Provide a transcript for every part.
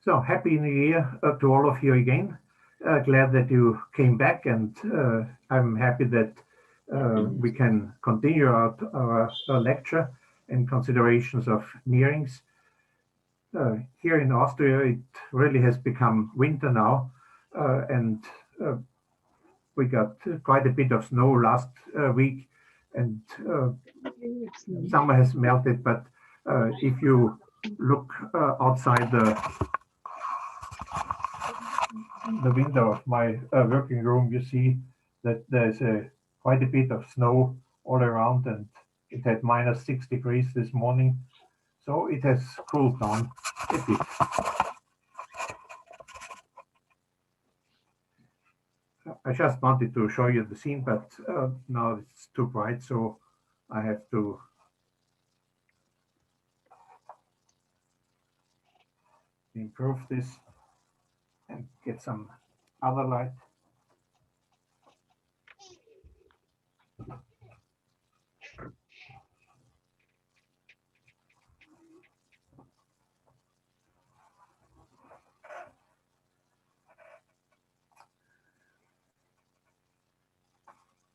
So happy New Year to all of you again. Glad that you came back, and I'm happy that we can continue our lecture and considerations of nearings. Here in Austria, it really has become winter now, and we got quite a bit of snow last week, and summer has melted. But if you look outside the window of my working room, you see that there's quite a bit of snow all around, and it had -6 degrees this morning, so it has cooled down a bit. I just wanted to show you the scene, but now it's too bright, so I have to improve this and get some other light.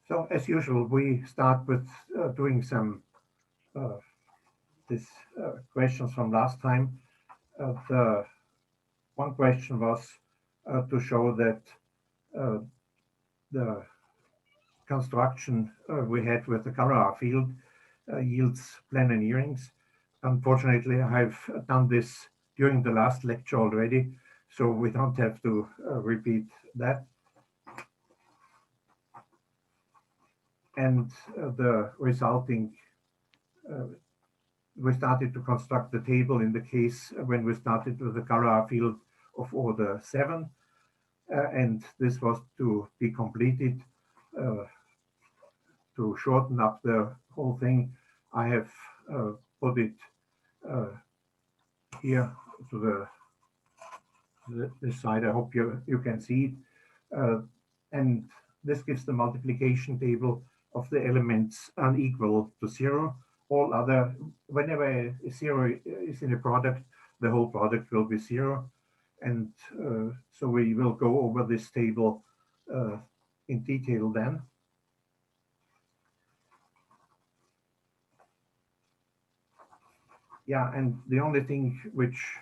So as usual, we start with doing some these questions from last time. The one question was to show that the construction we had with the color field yields planar nearings. Unfortunately, I've done this during the last lecture already, so we don't have to repeat that. And the resulting, we started to construct the table in the case when we started with the color field of order 7, and this was to be completed. To shorten up the whole thing, I have put it here to this side. I hope you can see it. And this gives the multiplication table of the elements unequal to 0. All other, whenever a 0 is in a product, the whole product will be 0. And so we will go over this table in detail then. Yeah, and the only thing which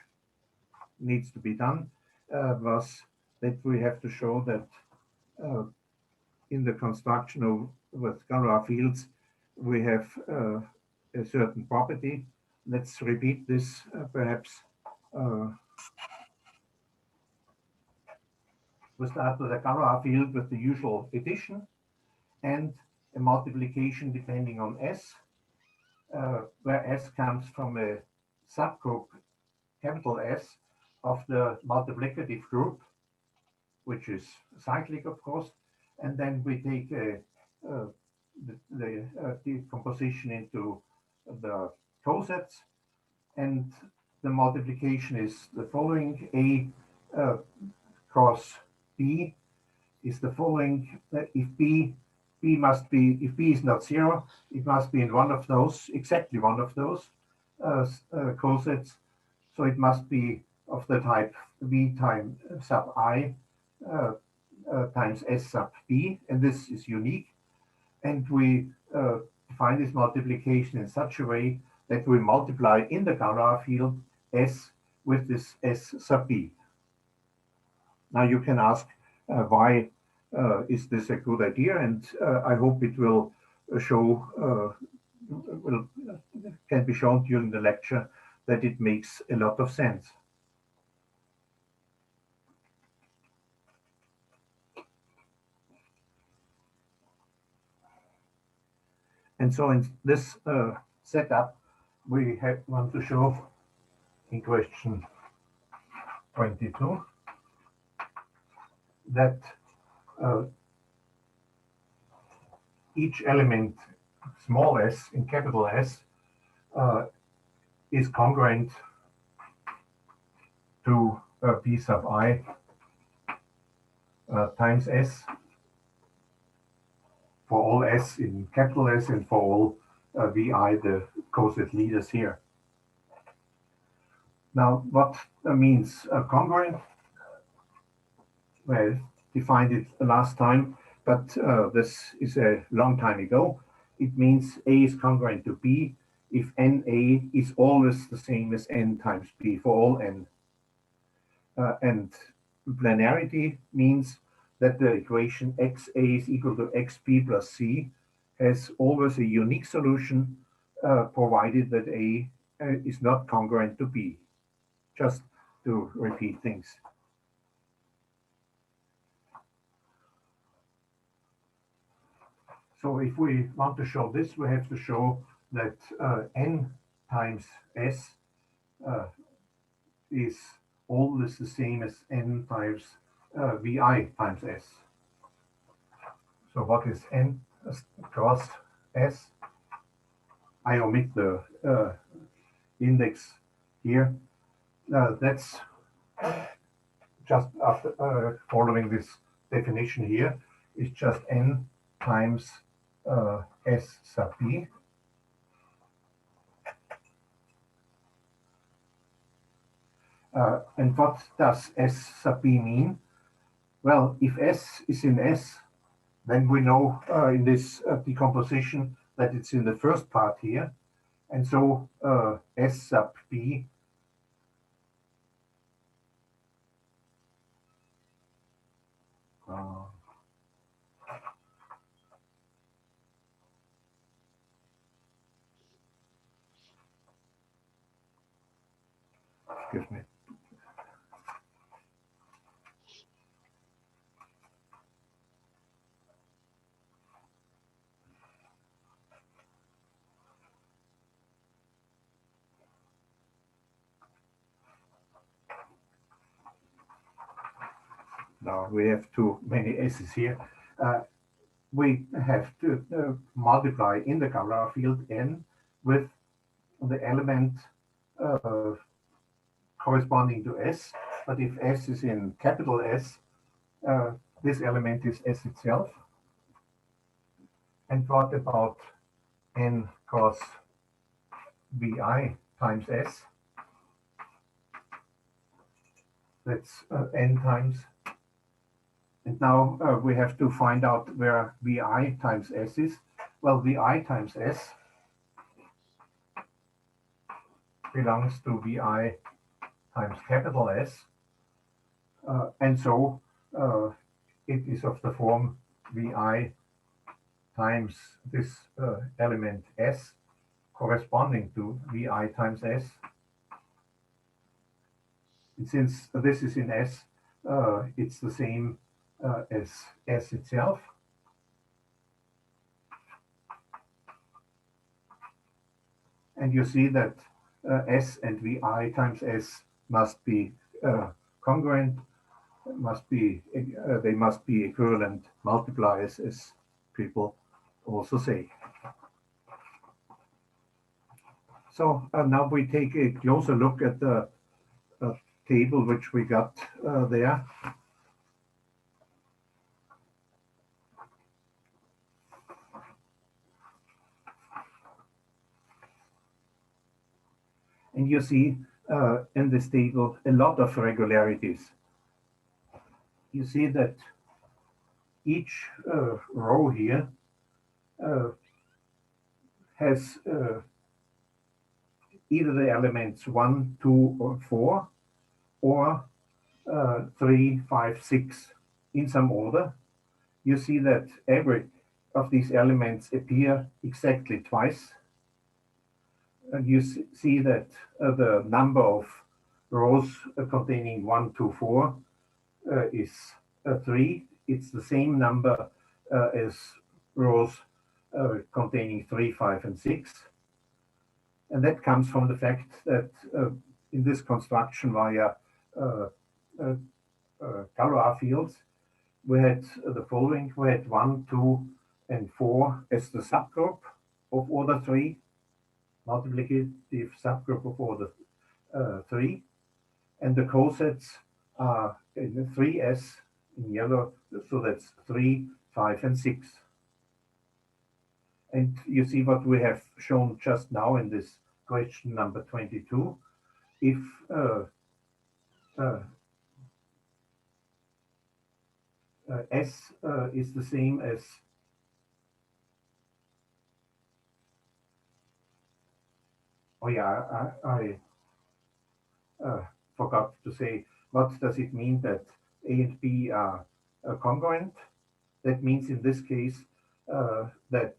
needs to be done was that we have to show that in the construction of with Galois fields, we have a certain property. Let's repeat this perhaps. We start with a Galois field with the usual addition and a multiplication depending on S, where S comes from a subgroup, capital S, of the multiplicative group, which is cyclic, of course, and then we take the decomposition into the cosets, and the multiplication is the following: A cross B is the following. If B must be, if B is not 0, it must be in one of those, exactly one of those cosets. So it must be of the type V times sub I times S sub B, and this is unique. And we define this multiplication in such a way that we multiply in the Galois field S with this S sub B. Now you can ask why is this a good idea, and I hope it will show can be shown during the lecture that it makes a lot of sense. And so in this setup, we want to show in question 22 that each element, small s in capital S, is congruent to P sub I times S for all S in capital S and for all VI, the coset leaders here. Now, what means congruent? Well, defined it last time, but this is a long time ago. It means A is congruent to B if NA is always the same as N times B for all N. And planarity means that the equation XA is equal to XB plus C has always a unique solution, provided that A is not congruent to B. Just to repeat things. So if we want to show this, we have to show that N times S is always the same as N times VI times S. So what is N cross S? I omit the index here. That's just after following this definition here is just N times S sub B. And what does S sub B mean? Well, if S is in S, then we know in this decomposition that it's in the first part here. And so S sub B excuse me. Now we have too many S's here. We have to multiply in the Galois field N with the element corresponding to S. But if S is in capital S, this element is S itself. And what about N cross VI times S? That's N times. And now we have to find out where VI times S is. Well, VI times S belongs to VI times capital S. And so it is of the form VI times this element S corresponding to VI times S. And since this is in S, it's the same as S itself. And you see that S and VI times S must be congruent, they must be equivalent multipliers, as people also say. So now we take a closer look at the table which we got there. And you see in this table a lot of regularities. You see that each row here has either the elements 1, 2, or 4, or 3, 5, 6 in some order. You see that every of these elements appear exactly twice. And you see that the number of rows containing 1, 2, 4 is 3. It's the same number as rows containing 3, 5, and 6. And that comes from the fact that in this construction via Galois fields, we had the following. We had 1, 2, and 4 as the subgroup of order 3, multiplicative subgroup of order 3. And the cosets are in the 3s in yellow, so that's 3, 5, and 6. And you see what we have shown just now in this question number 22 if uh, S is the same as, oh yeah, I forgot to say, what does it mean that A and B are congruent? That means in this case that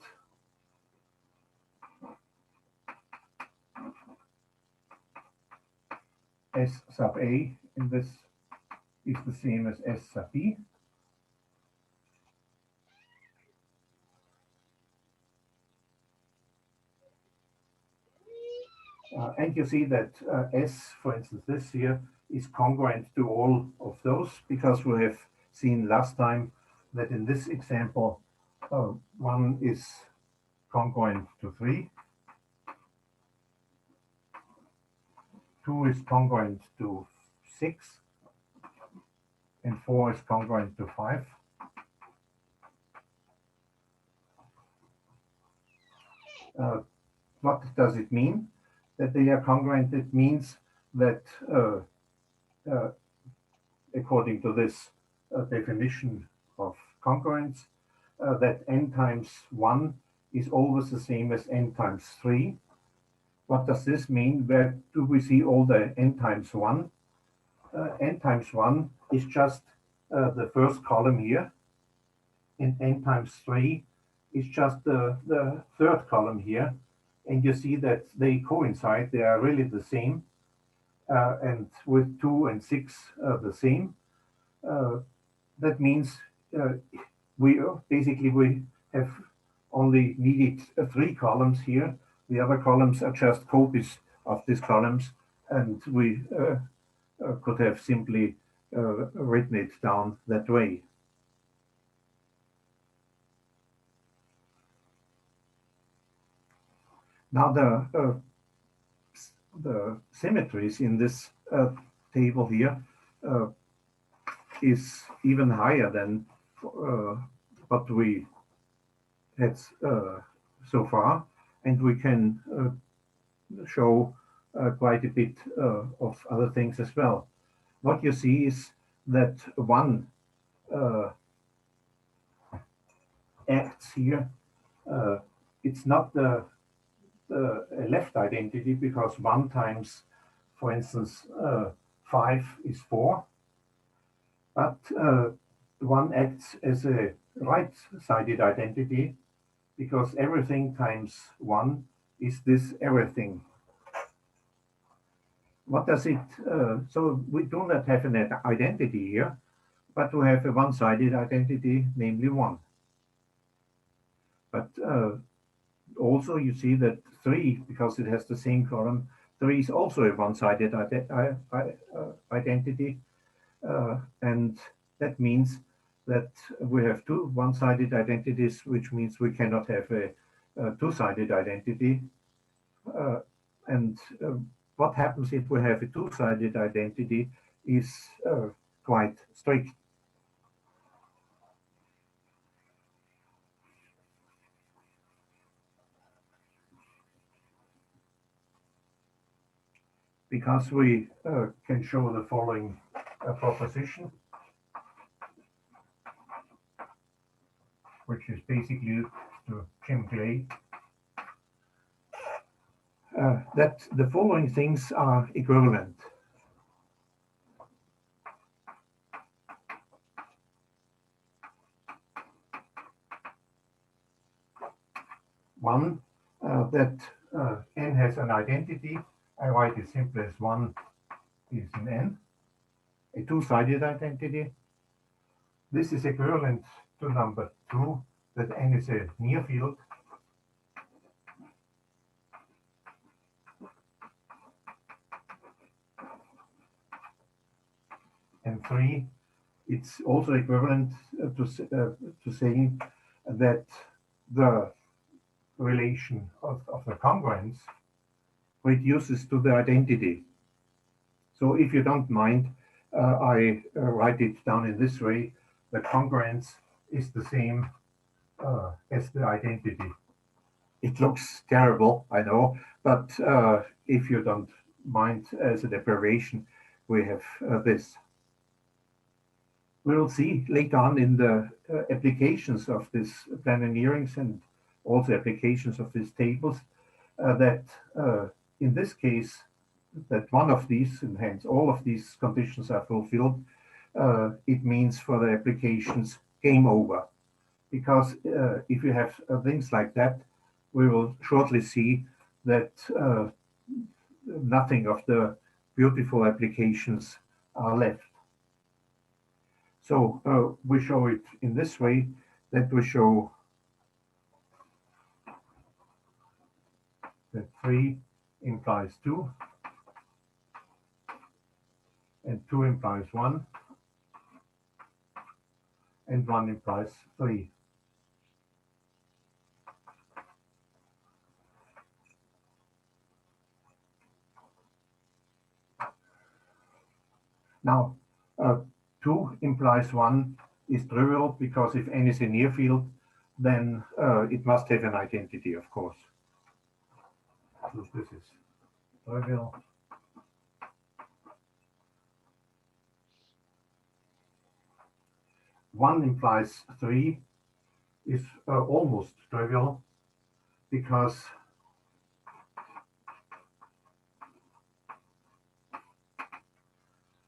S sub A in this is the same as S sub B. And you see that S, for instance, this here is congruent to all of those, because we have seen last time that in this example, 1 is congruent to 3, 2 is congruent to 6, and 4 is congruent to 5. What does it mean that they are congruent? It means that uh, according to this definition of congruence, that n times 1 is always the same as n times 3. What does this mean? Where do we see all the n times 1? N times 1 is just the first column here, and n times 3 is just the third column here. And you see that they coincide, they are really the same, and with 2 and 6 the same. That means we basically we have only needed 3 columns here. The other columns are just copies of these columns, and we could have simply written it down that way. Now the symmetries in this table here is even higher than what we had so far, and we can show quite a bit of other things as well. What you see is that 1 acts here. It's not the left identity, because 1 times, for instance, 5 is 4, but 1 acts as a right-sided identity, because everything times 1 is this everything. What does it, so we do not have an identity here, but we have a one-sided identity, namely 1. But also you see that 3, because it has the same column, 3 is also a one-sided identity, and that means that we have 2 one-sided identities, which means we cannot have a two-sided identity. And what happens if we have a two-sided identity is quite strict. Because we can show the following proposition, which is basically to Jim Clay, that the following things are equivalent. One, that n has an identity. I write it simply as 1 is in n, a two-sided identity. This is equivalent to number 2, that n is a near field. And 3, it's also equivalent to saying that the relation of the congruence reduces to the identity. So if you don't mind, I write it down in this way. The congruence is the same as the identity. It looks terrible, I know, but if you don't mind as a deprivation, we have this. We will see later on in the applications of this planar near-rings and also applications of these tables that in this case, that one of these, and hence all of these conditions are fulfilled, it means for the applications game over. Because if you have things like that, we will shortly see that nothing of the beautiful applications are left. So we show it in this way, that we show that 3 implies 2, and 2 implies 1, and 1 implies 3. Now, 2 implies 1 is trivial, because if n is a near field, then it must have an identity, of course. So this is trivial. 1 implies 3 is almost trivial, because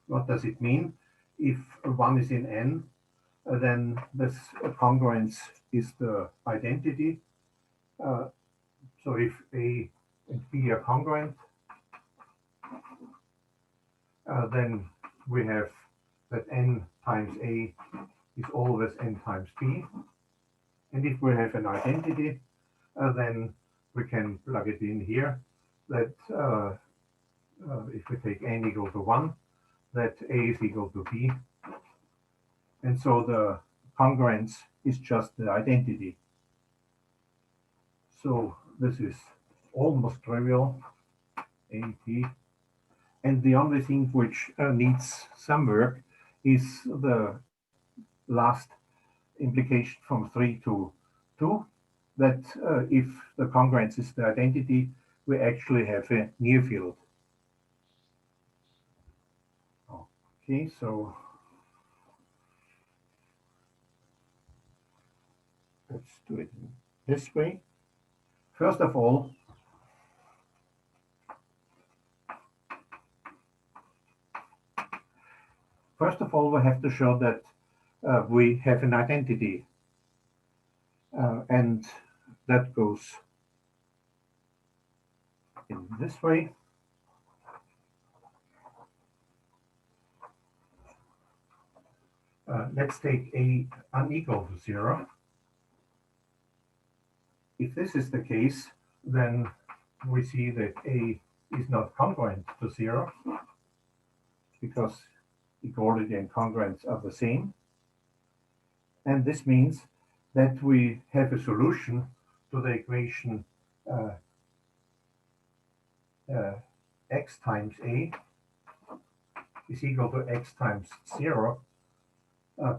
what does it mean? If 1 is in n, then this congruence is the identity. So if A and B are congruent, then we have that n times A is always n times B. And if we have an identity, then we can plug it in here, that if we take n equal to 1, that A is equal to B. And so the congruence is just the identity. So this is almost trivial, A, B. And the only thing which needs some work is the last implication from 3 to 2, that if the congruence is the identity, we actually have a near field. Okay, so let's do it this way. First of all, we have to show that we have an identity. And that goes in this way. Let's take A unequal to 0. If this is the case, then we see that A is not congruent to 0, because equality and congruence are the same. And this means that we have a solution to the equation x times A is equal to x times 0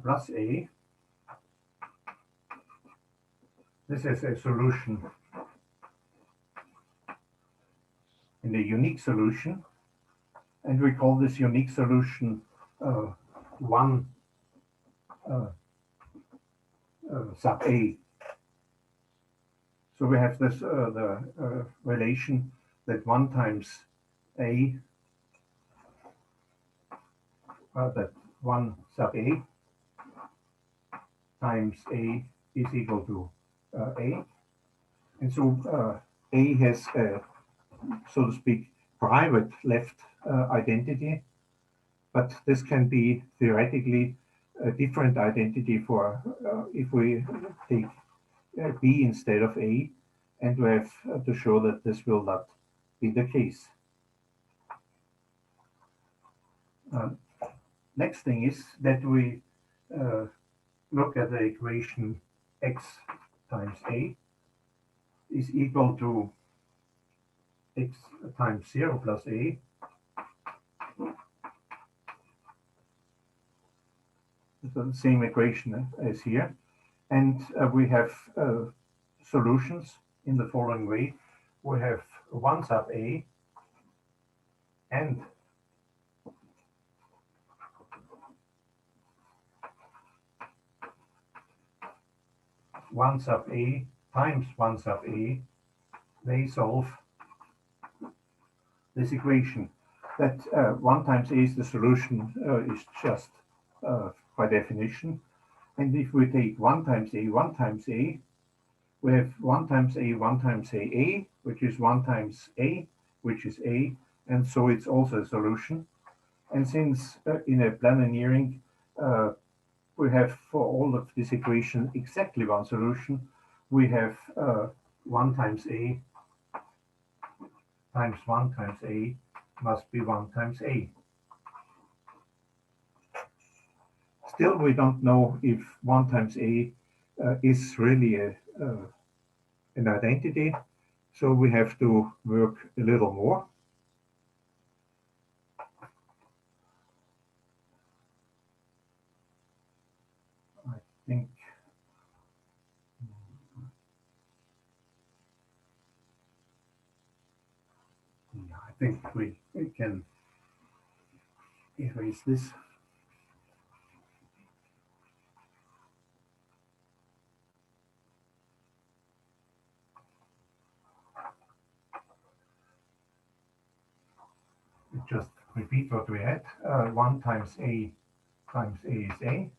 plus A. This is a solution in a unique solution, and we call this unique solution 1 sub A. So we have this the relation that 1 times A, that 1 sub A times A is equal to A. And so A has a, so to speak, private left identity, but this can be theoretically a different identity for if we take B instead of A, and we have to show that this will not be the case. Next thing is that we look at the equation x times A is equal to x times 0 plus A. It's the same equation as here. And we have solutions in the following way. We have 1 sub A and 1 sub A times 1 sub A, they solve this equation. That 1 times A is the solution is just by definition. And if we take 1 times A, 1 times A, we have 1 times A, 1 times A, which is 1 times A, which is A, and so it's also a solution. And since in a planar nearing, we have for all of this equation exactly one solution, we have 1 times A times 1 times A must be 1 times A. Still, we don't know if 1 times A is really an identity, so we have to work a little more. I think we can erase this. We just repeat what we had. 1 times A is A,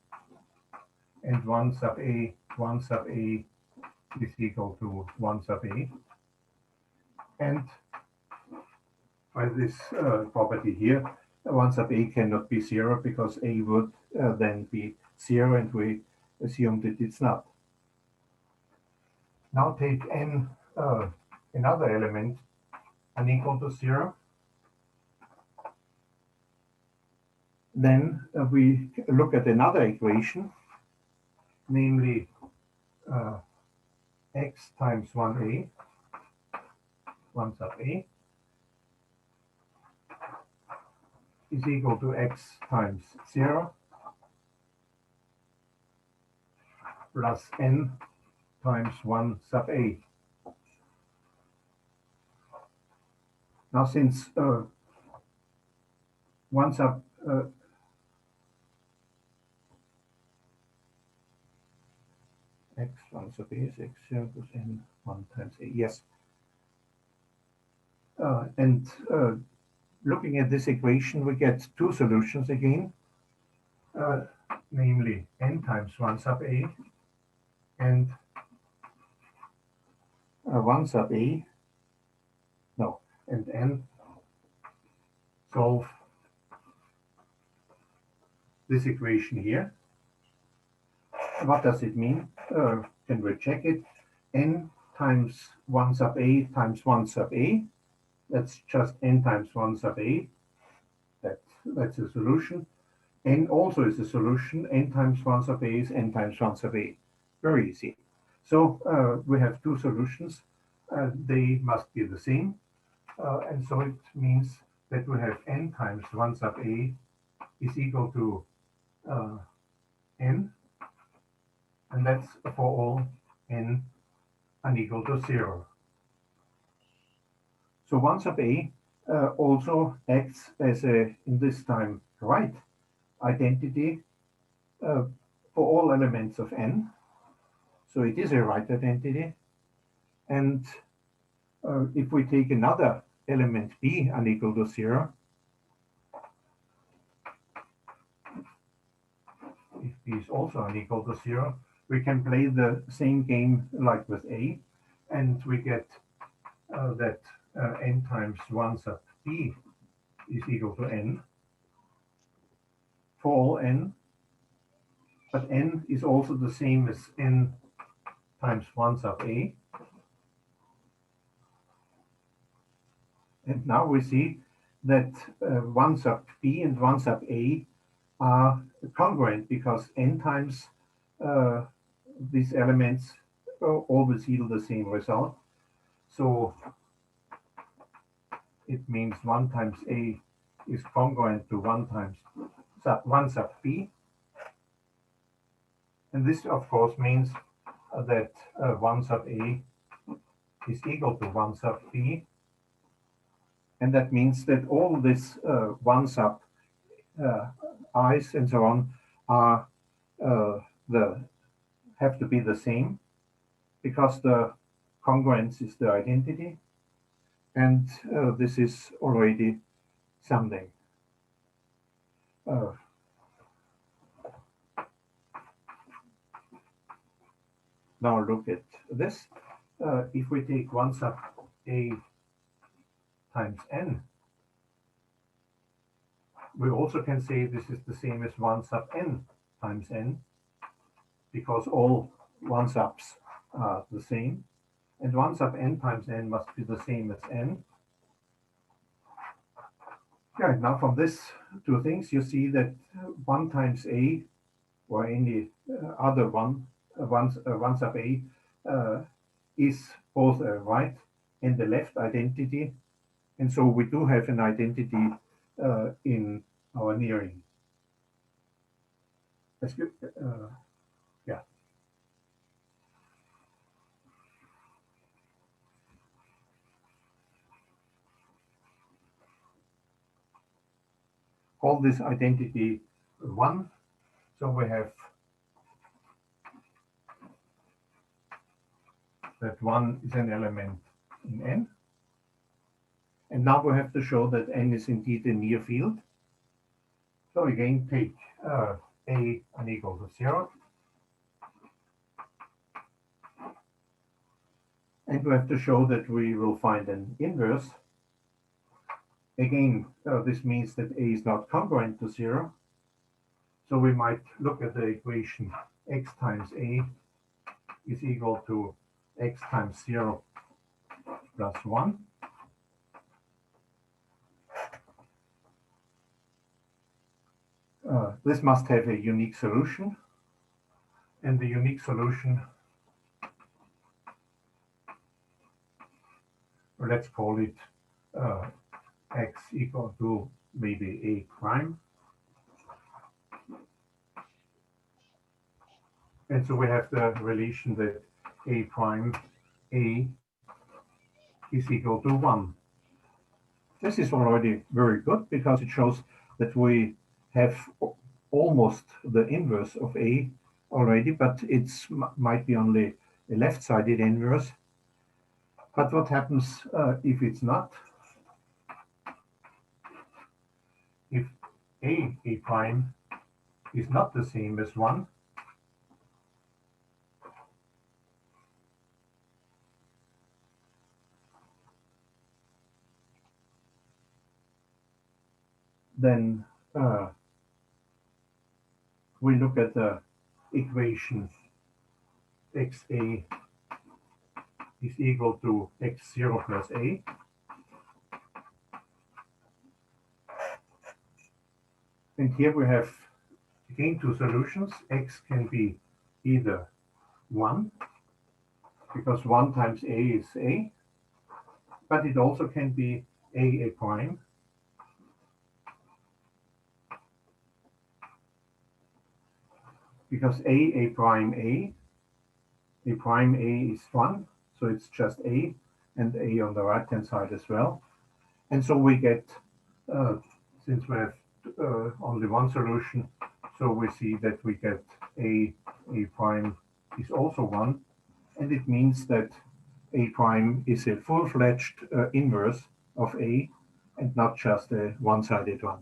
and 1 sub A is equal to 1 sub A. And by this property here, 1 sub A cannot be 0 because A would then be 0, and we assume that it's not. Now take n another element unequal to 0. Then we look at another equation, namely x times 1a, 1 sub a, is equal to x times 0 plus n times 1 sub a. Now since 1 sub x 1 sub a is x 0 plus n 1 times a, yes. And looking at this equation, we get two solutions again, namely n times 1 sub a and 1 sub a, no, and n solve this equation here. What does it mean? Can we check it? N times 1 sub a times 1 sub a, that's just n times 1 sub a, that's a solution. N also is a solution, n times 1 sub a is n times 1 sub a. Very easy. So we have two solutions, they must be the same, and so it means that we have n times 1 sub a is equal to n, and that's for all n unequal to 0. So 1 sub a also acts as a, in this time, right identity for all elements of n. So it is a right identity. And if we take another element b unequal to 0, if b is also unequal to 0, we can play the same game like with a, and we get that n times 1 sub b is equal to n for all n, but n is also the same as n times 1 sub a. And now we see that 1 sub b and 1 sub a are congruent because n times these elements always yield the same result. So it means 1 times a is congruent to 1 times 1 sub b. And this, of course, means that 1 sub a is equal to 1 sub b. And that means that all this one sub i's and so on are the have to be the same because the congruence is the identity, and this is already something. Uh, now look at this. If we take 1 sub a times n, we also can say this is the same as 1 sub n times n, because all 1 subs are the same, and 1 sub n times n must be the same as n. Yeah, now from these two things, you see that 1 times a, or any other one, 1 sub a, is both a right and a left identity. And so we do have an identity in our nearing. That's good. Yeah. Call this identity 1. So we have that 1 is an element in n. And now we have to show that n is indeed a near field. So again, take a unequal to 0. And we have to show that we will find an inverse. Again, this means that a is not congruent to 0. So we might look at the equation x times a is equal to x times 0 plus 1. This must have a unique solution. And the unique solution, let's call it x equal to maybe a prime. And so we have the relation that a prime a is equal to 1. This is already very good because it shows that we have almost the inverse of a already, but it might be only a left-sided inverse. But what happens if it's not? If a prime is not the same as 1, then we look at the equation xa is equal to x0 plus a. And here we have again two solutions. X can be either 1, because 1 times a is a, but it also can be a prime, because a prime a prime a is 1, so it's just a, and a on the right hand side as well. And so we get, since we have only one solution, so we see that we get a prime is also 1, and it means that a prime is a full-fledged inverse of a, and not just a one-sided one.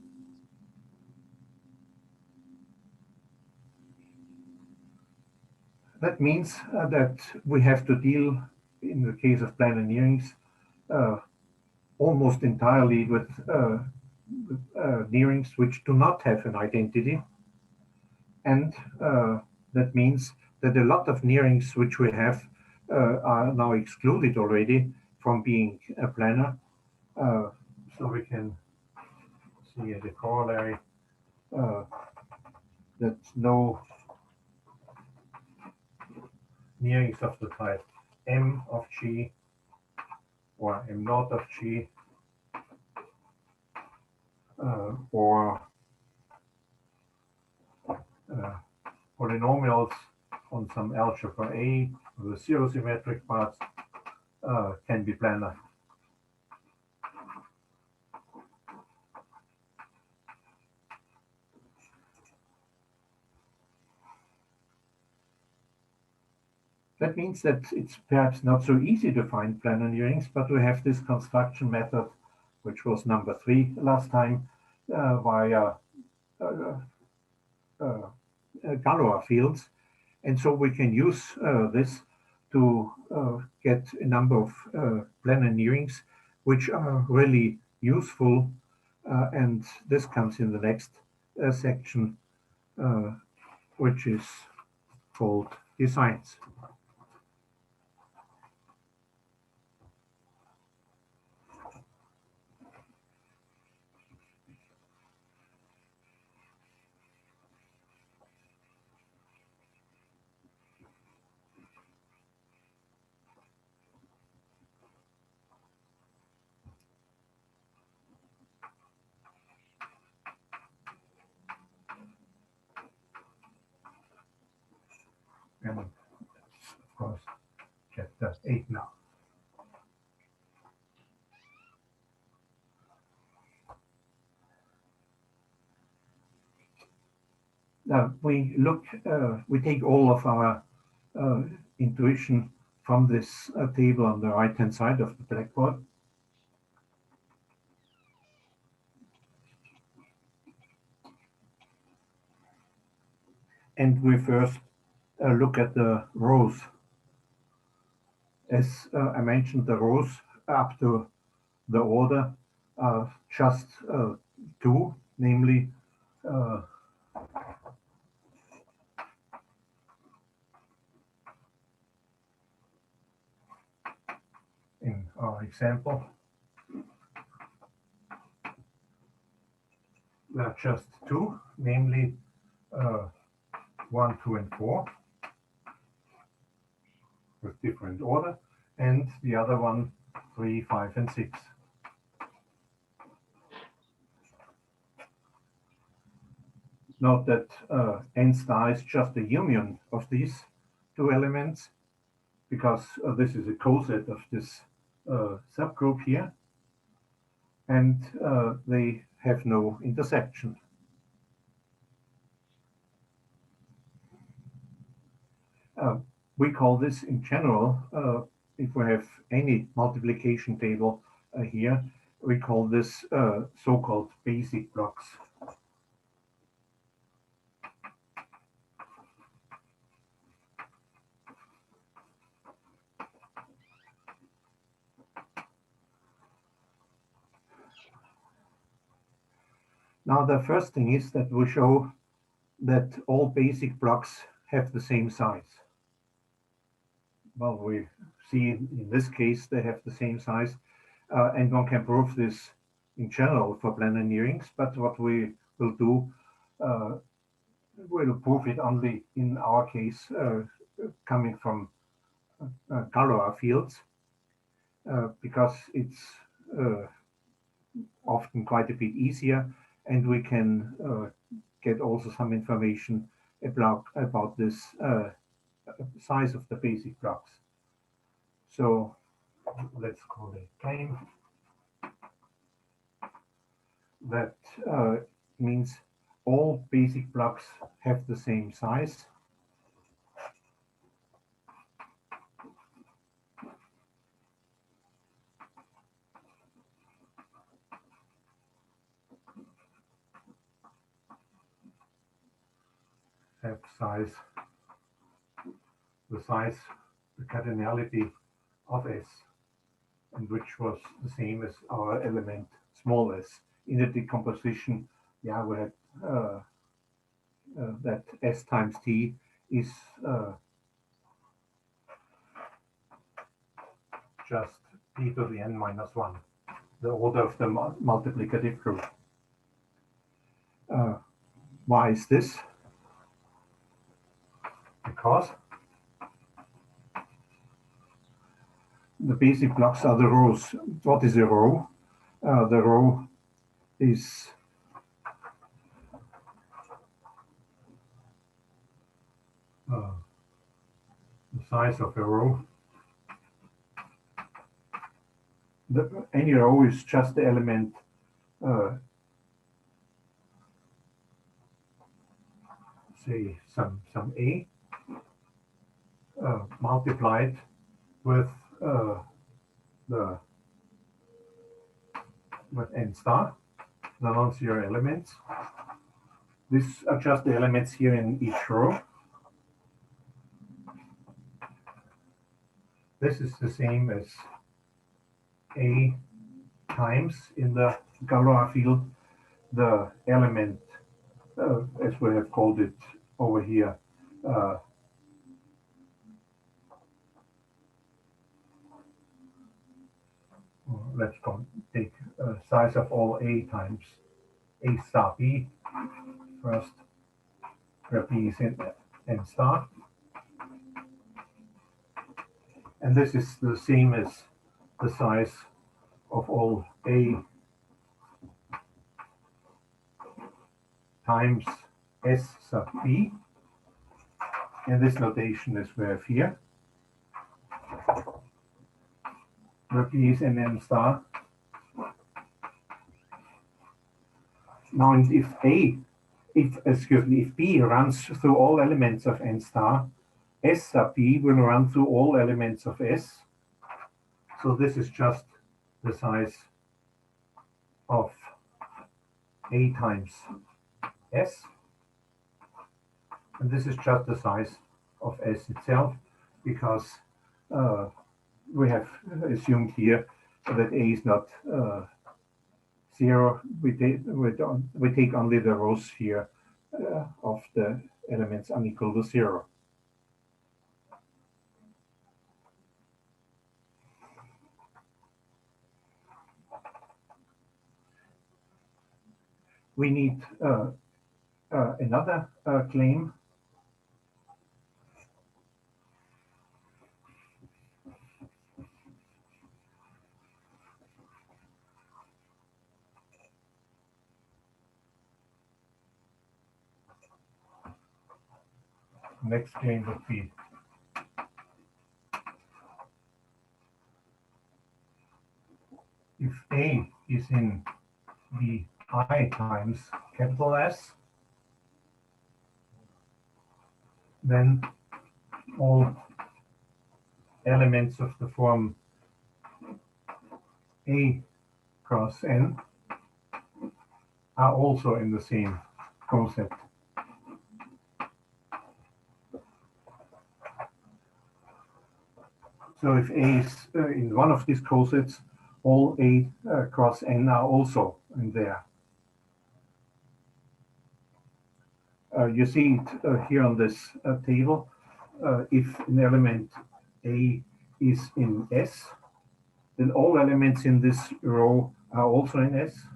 That means that we have to deal, in the case of planar nearings, almost entirely with nearings which do not have an identity. And that means that a lot of nearings which we have are now excluded already from being a planar. So we can see as a corollary that no nearings of the type m of g or m naught of g or polynomials on some algebra A, the zero symmetric parts, can be planar. That means that it's perhaps not so easy to find planar near-rings, but we have this construction method, which was number 3 last time, via uh, uh, Galois fields. And so we can use this to get a number of planar near-rings, which are really useful. And this comes in the next section, uh, which is called designs. And of course, chapter 8 now. We take all of our uh, intuition from this table on the right-hand side of the blackboard. And we first look at the rows. As I mentioned, the rows up to the order are just 2, namely uh, in our example, there are just 2, namely 1, 2, and 4 with different order, and the other one 3, 5, and 6. Note that n star is just a union of these 2 elements, because this is a coset of this subgroup here, and they have no intersection. We call this in general, if we have any multiplication table here, we call this so-called basic blocks. Now the first thing is that we show that all basic blocks have the same size. Well, we see in this case they have the same size, and one can prove this in general for planar near-rings, but what we will do, we'll prove it only in our case coming from Galois fields, because it's often quite a bit easier, and we can get also some information about this size of the basic blocks. So let's call it game. That means all basic blocks have the same size. Have size, the size, the cardinality of S, and which was the same as our element small s. In the decomposition, yeah, we had that S times T is just P to the n minus 1, the order of the multiplicative group. Why is this? Because the basic blocks are the rows. What is a row? The row is the size of a row. Any row is just the element say some A, multiplied with the with n star, the non-zero elements. These are just the elements here in each row. This is the same as A times in the Galois field, the element, as we have called it over here, let's take size of all A times A star B first, where B is in n star. And this is the same as the size of all A times S sub B. And this notation is we have here, where B is in n star. Now, if B runs through all elements of n star, S sub B will run through all elements of S. So this is just the size of A times S. And this is just the size of S itself, because we have assumed here that A is not zero. We take only the rows here of the elements unequal to zero. We need another claim. Next claim would be if A is in Vi times capital S, then all elements of the form A cross N are also in the same concept. So if A is in one of these cosets, all A cross N are also in there. You see it here on this table. If an element A is in S, then all elements in this row are also in S.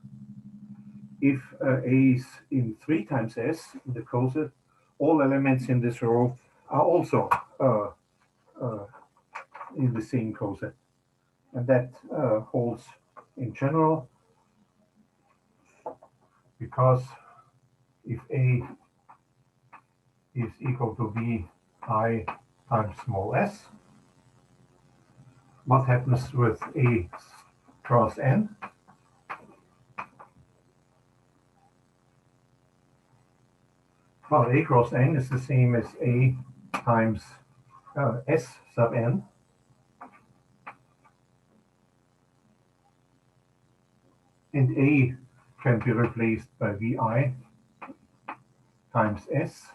If A is in 3 times S in the coset, all elements in this row are also in the same coset. And that holds in general, because if A is equal to Vi times small s, what happens with A cross N? Well, A cross N is the same as A times S sub N. And A can be replaced by Vi times S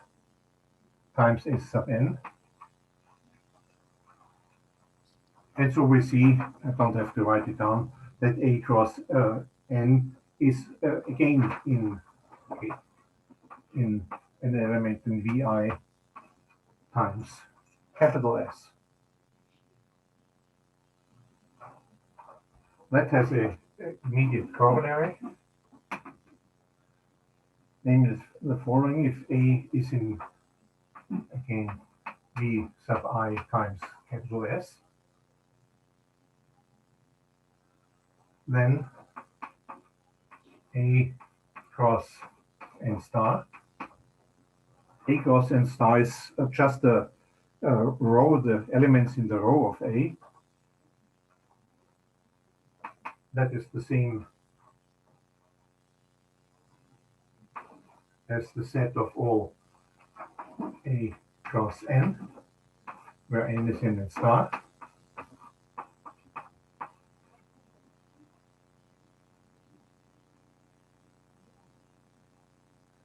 sub N. And so we see, I don't have to write it down, that A cross N is again in an element in Vi times capital S. That has an immediate corollary. Namely the following: if A is in, again, V sub I times capital S, then A cross N star. A cross N star is just the row, the elements in the row of A. That is the same as the set of all A cross N. where n is in a star.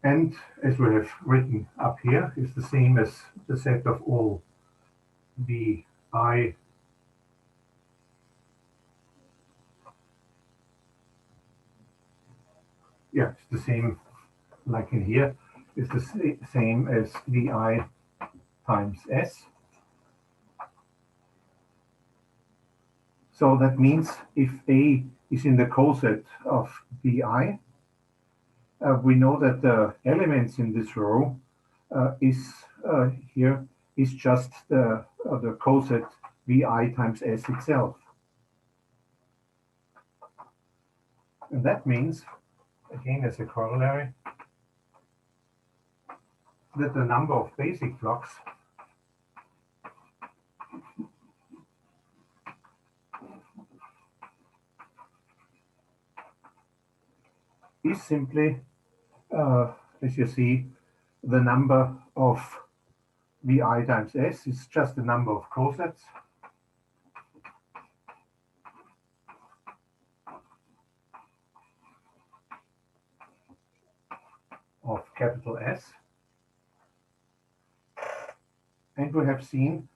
And as we have written up here, is the same as the set of all vi. Yeah, it's the same like in here. It's the same as vi times s. So that means if A is in the coset of vi, we know that the elements in this row here is just the coset vi times s itself. And that means, again as a corollary, that the number of basic blocks is simply, as you see, the number of vi times s is just the number of cosets of capital S. And we have seen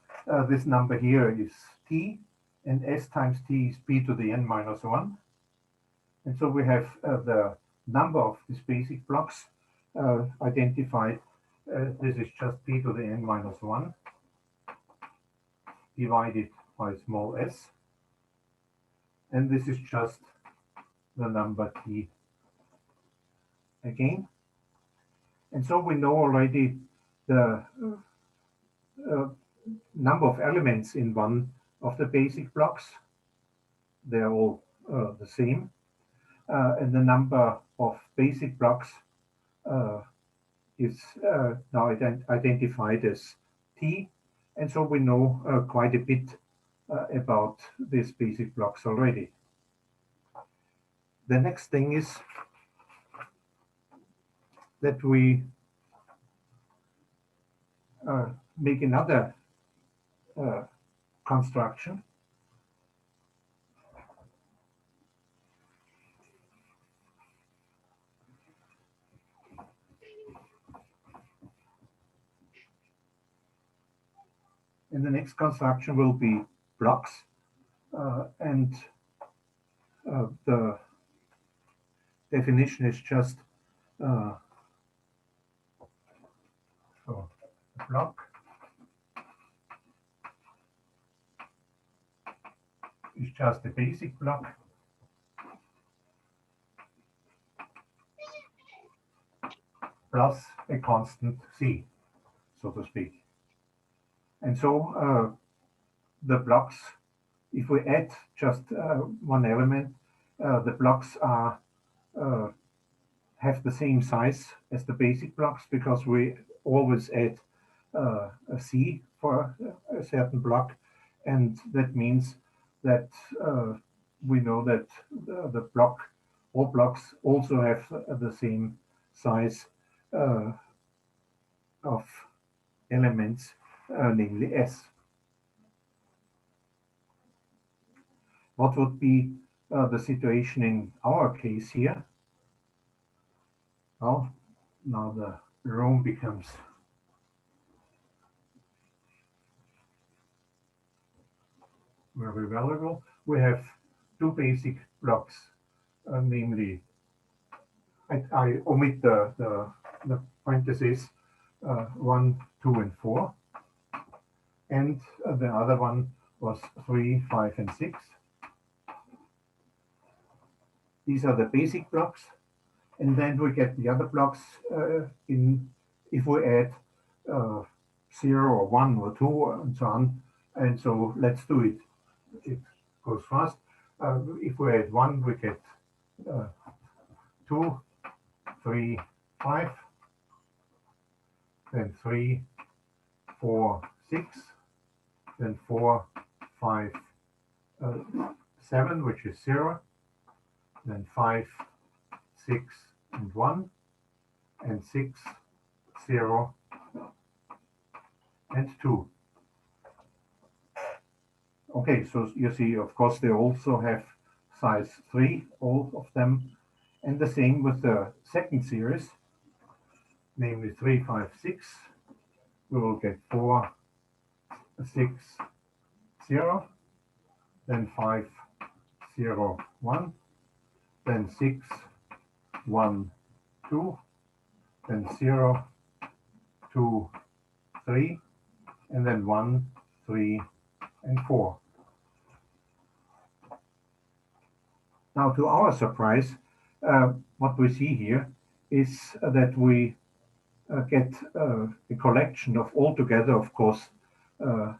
this number here is t, and s times t is p to the n minus 1. And so we have the number of these basic blocks identified. This is just p to the n minus 1 divided by small s. And this is just the number t again. And so we know already the number of elements in one of the basic blocks. They're all the same. And the number of basic blocks is now identified as t. And so we know quite a bit about these basic blocks already. The next thing is that we make another construction. And the next construction will be blocks. And the definition is just so a block is just a basic block plus a constant c, so to speak. And so the blocks, if we add just one element, the blocks are have the same size as the basic blocks because we always add a c for a certain block, and that means that we know that the block, all blocks also have the same size of elements, namely s. What would be the situation in our case here? Well, now the room becomes very valuable. We have two basic blocks, namely, I omit the parentheses 1, 2, and 4, and the other one was 3, 5, and 6. These are the basic blocks, and then we get the other blocks in if we add 0 or 1 or 2 and so on. And so let's do it. It goes fast. If we add 1, we get 2, 3, 5, then 3, 4, 6, then 4, 5, 7, which is 0, then 5, 6, and 1, and 6, 0, and 2. Okay, so you see, of course, they also have size 3, all of them, and the same with the second series, namely 3, 5, 6. We will get 4, 6, 0, then 5, 0, 1, then 6, 1, 2, then 0, 2, 3, and then 1, 3, and 4. Now, to our surprise, what we see here is that we get a collection of altogether, of course, uh,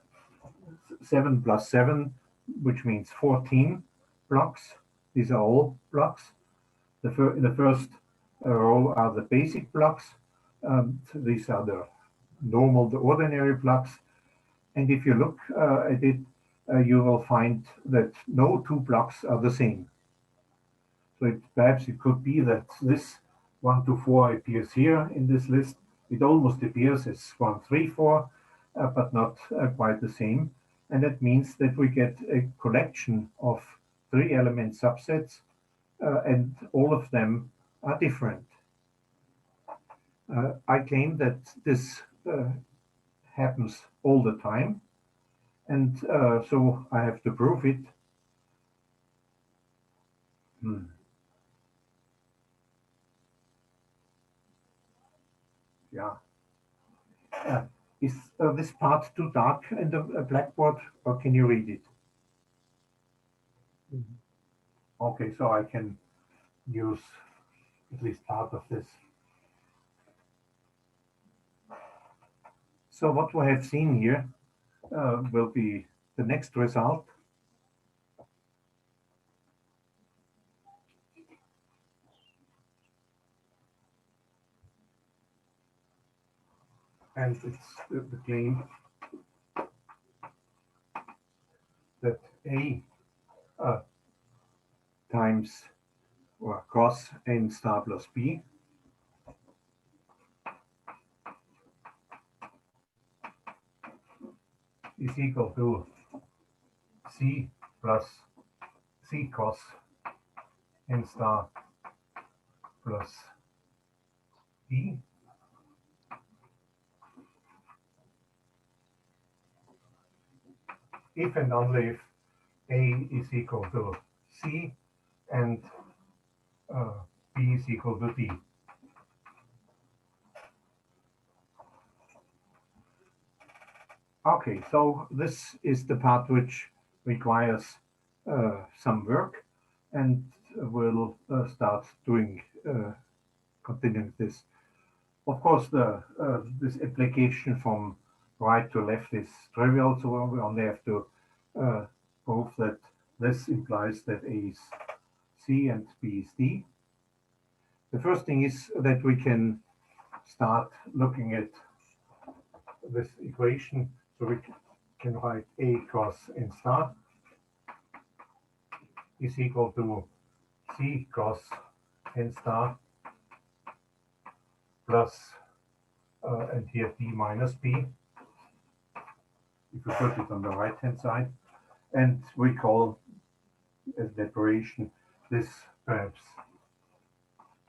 7 plus 7, which means 14 blocks. These are all blocks. In the first row are the basic blocks. These are the normal, the ordinary blocks. And if you look at it, you will find that no two blocks are the same. So perhaps it could be that this 1 to 4 appears here in this list. It almost appears as 1, 3, 4, but not quite the same. And that means that we get a collection of 3-element subsets, and all of them are different. I claim that this happens all the time, and so I have to prove it. Yeah. Is this part too dark in the blackboard, or can you read it? Okay, so I can use at least part of this. So what we have seen here will be the next result. And it's the claim that A times or cross n star plus B is equal to C plus C cos n star plus B if and only if A is equal to C and B is equal to D. Okay, so this is the part which requires some work, and we'll start doing continuing this. Of course, this application from right to left is trivial, so we only have to prove that this implies that A is C and B is D. The first thing is that we can start looking at this equation. So we can write A cross n star is equal to C cross n star plus, and here D minus B, if we put it on the right hand side. And we call as declaration this, perhaps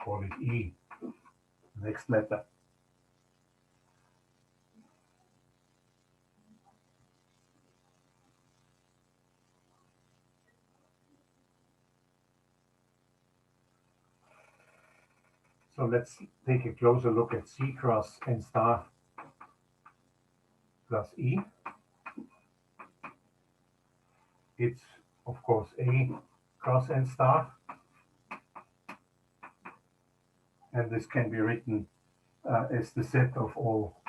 call it E, next letter. So let's take a closer look at C cross n star plus E. It's, of course, A cross n star. And this can be written as the set of all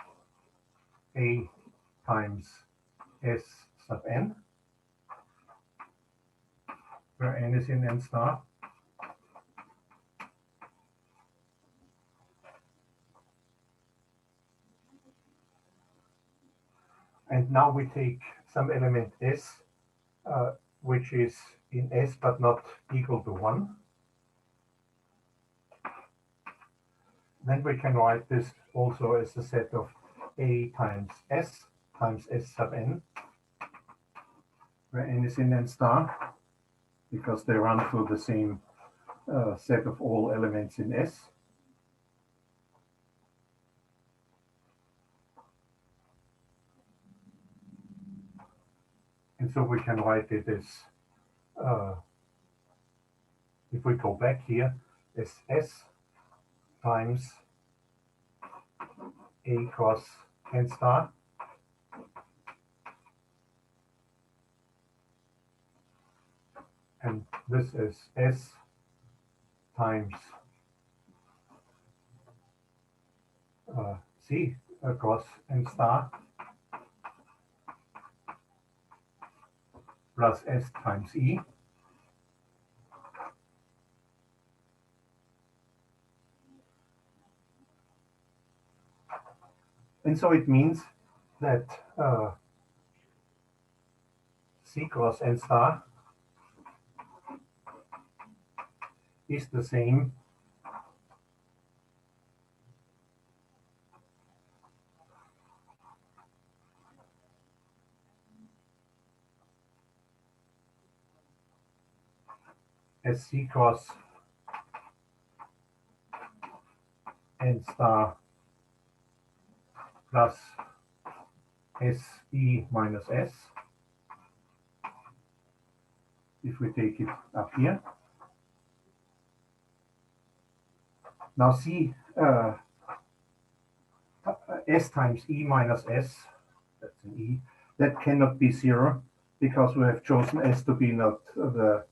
A times S sub n, where n is in n star. And now we take some element S, which is in S but not equal to 1. Then we can write this also as a set of A times S sub n. where n is in n star, because they run through the same set of all elements in S. And so we can write it as, if we go back here, as S times A cross n star and this is S times C across n star plus S times E. And so it means that C cross n star is the same as C cross n star plus SE minus S, if we take it up here. Now C, S times E minus S, that's an E, that cannot be 0 because we have chosen S to be not the,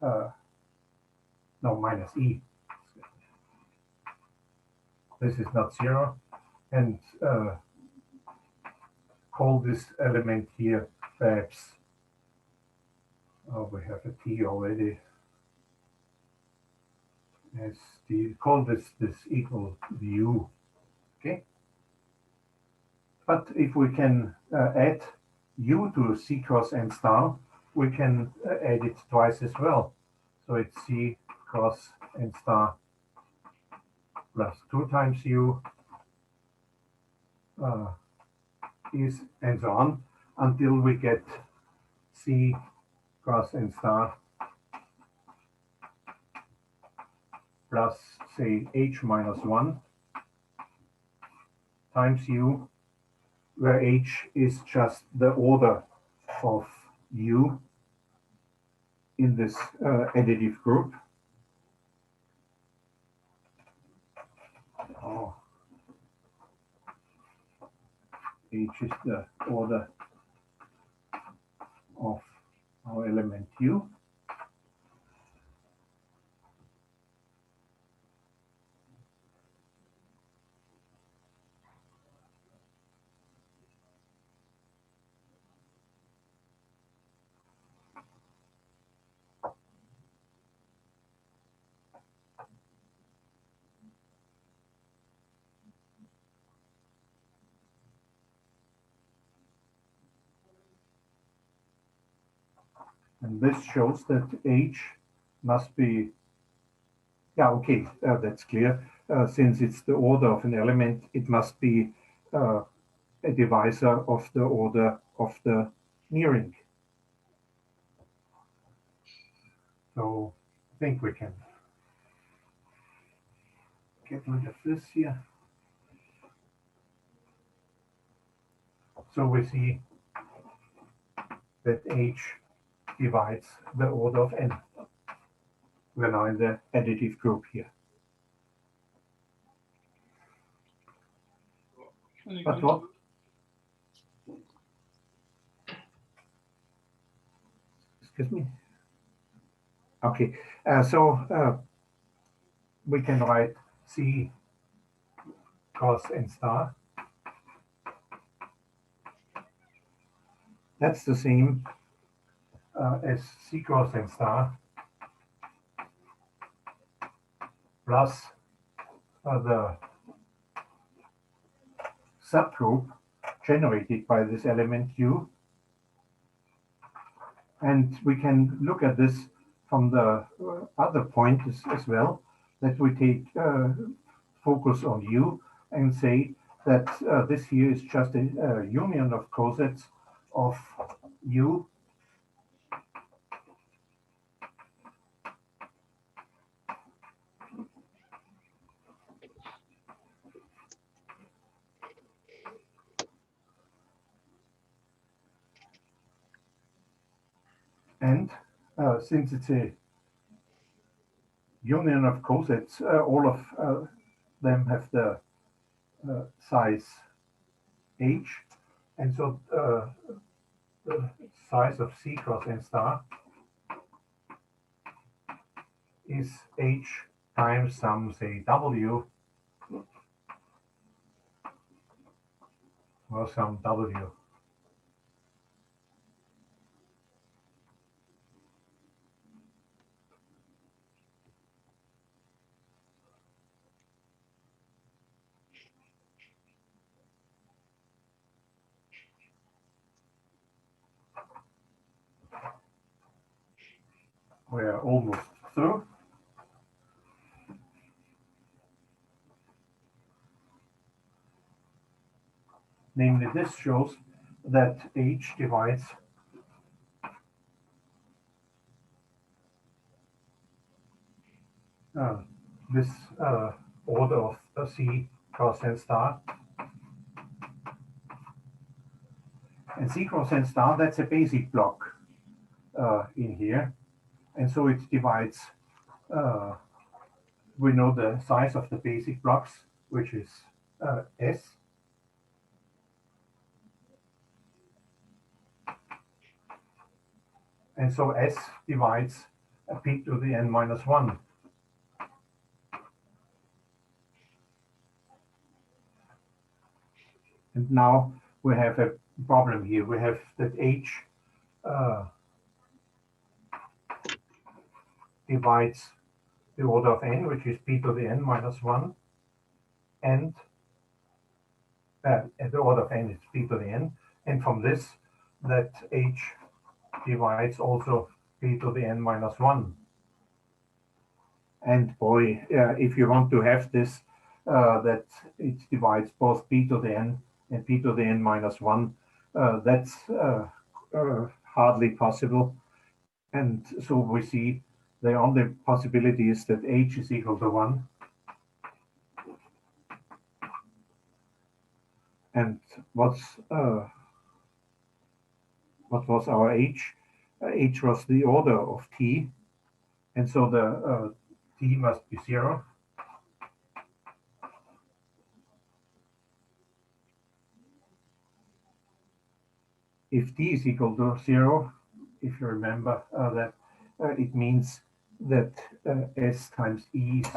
no, minus E. This is not 0, and call this element here perhaps, oh, we have a T already, as the, call this equal U, okay? But if we can add U to C cross n star, we can add it twice as well. So it's C cross n star plus 2 times U is, and so on, until we get C cross n star plus, say, H minus 1 times U, where H is just the order of U in this additive group. Oh. H is the order of our element U. And this shows that H must be, yeah, okay, that's clear. Since it's the order of an element, it must be a divisor of the order of the nearing. So I think we can get rid of this here. So we see that H divides the order of n. We're now in the additive group here. But what? Excuse me? Okay, so we can write C cross n star. That's the same as C cross n star plus the subgroup generated by this element U. And we can look at this from the other point as well, that we take focus on U and say that this here is just a union of cosets of U And since it's a union of cosets, all of them have the size h, and so the size of C cross n star is h times some, say, w, or some w. We're almost through. Namely, this shows that h divides this order of C cross n star. And C cross n star, that's a basic block in here. And so it divides, we know the size of the basic blocks, which is S. And so S divides p to the n minus 1. And now we have a problem here. We have that h divides the order of n, which is p to the n minus 1, and the order of n is p to the n. And from this, that h divides also p to the n minus 1. And boy, if you want to have this, that it divides both p to the n and p to the n minus 1, that's hardly possible. And so we see the only possibility is that h is equal to 1. And what was our h? H was the order of t, and so the t must be 0. If t is equal to 0, if you remember that, it means that S times E is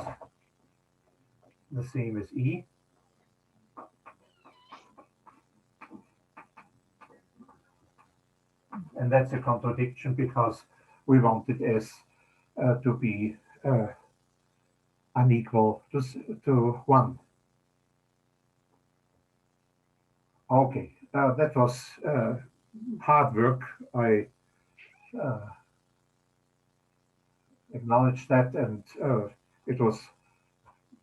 the same as E. And that's a contradiction because we wanted S to be unequal to 1. Okay, that was hard work. I acknowledge that, and it was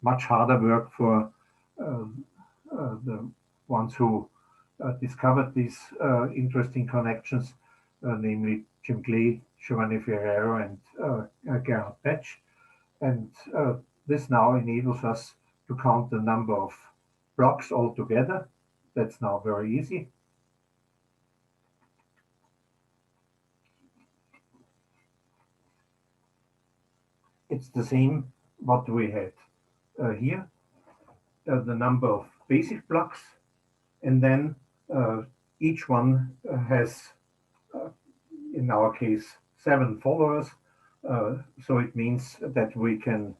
much harder work for the ones who discovered these interesting connections, namely Jim Clay, Giovanni Ferrero, and Gerhard Betsch. And this now enables us to count the number of blocks altogether. That's now very easy. It's the same what we had here, the number of basic blocks, and then each one has, in our case, 7 followers. So it means that we can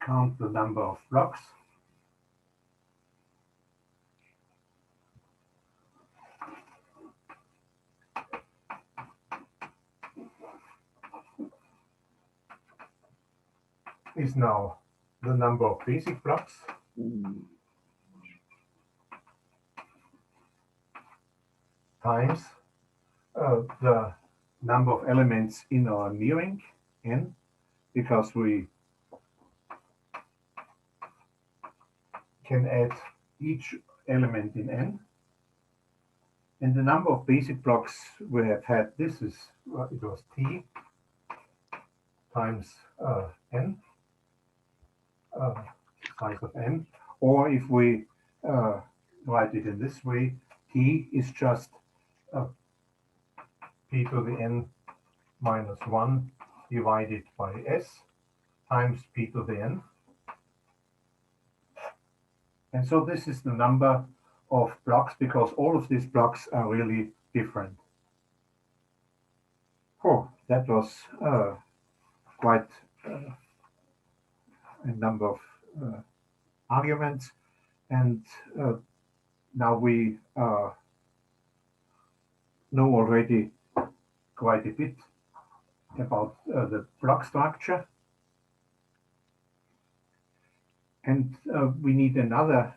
count the number of blocks. Is now the number of basic blocks times the number of elements in our near-ring, n, because we can add each element in n. And the number of basic blocks we have had, this is, it was t times n, size of n. Or if we write it in this way, T is just P to the N minus 1 divided by S times P to the N. And so this is the number of blocks, because all of these blocks are really different. Oh, that was quite a number of arguments. And now we know already quite a bit about the block structure. And we need another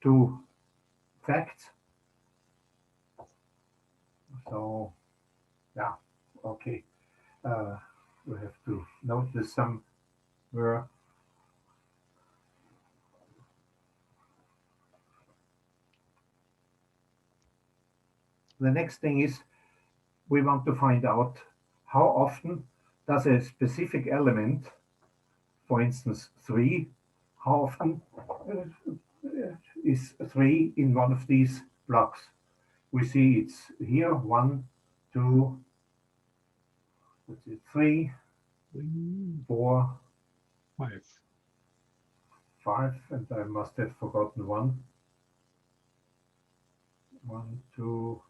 two facts. So, yeah, okay. We have to note this somewhere. The next thing is we want to find out how often does a specific element, for instance 3, how often is 3 in one of these blocks. We see it's here 1, 2, 3, 4, 5, and I must have forgotten one. 1, 2.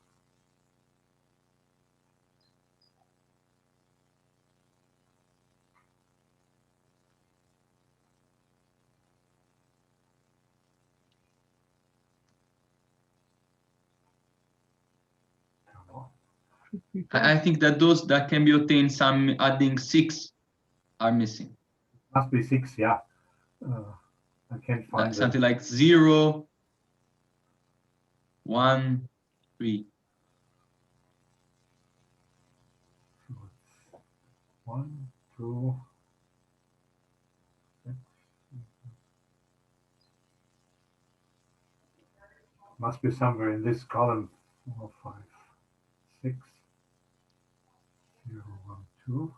I think that those that can be obtained, some adding 6 are missing. Must be 6, yeah. I can't find something like 0, 1, 3. 1, 2. Must be somewhere in this column. 4, 5, 6, 0, 1, 2.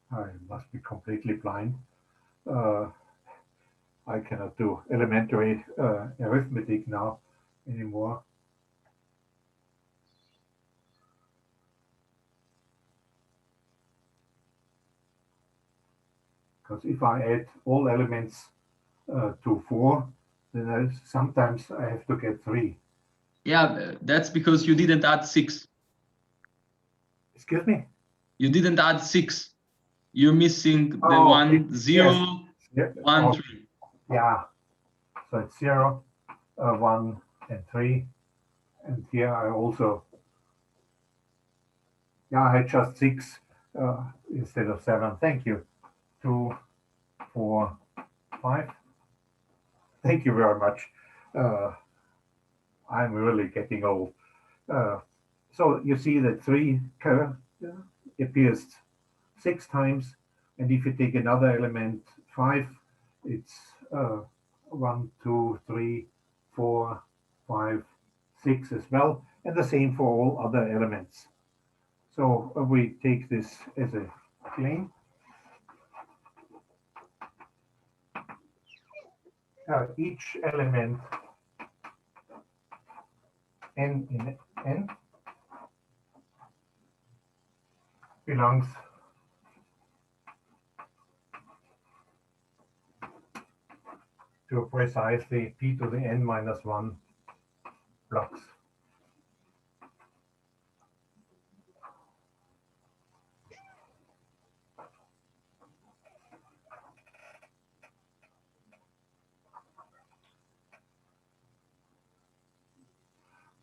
I must be completely blind. I cannot do elementary arithmetic now anymore. Because if I add all elements to 4, then sometimes I have to get 3. Yeah, that's because you didn't add 6. Excuse me? You didn't add 6. You're missing the Oh, 1, 0, yes. 1, Oh, 3. yeah. So it's 0, 1, and 3. And here I also, yeah, I had just 6 instead of 7. Thank you. 2, 4, 5. Thank you very much. I'm really getting old. So you see that 3 appears 6 times, and if you take another element 5, it's 1, 2, 3, 4, 5, 6 as well, and the same for all other elements. So we take this as a claim. Each element n in n belongs to precisely p to the n minus 1 blocks.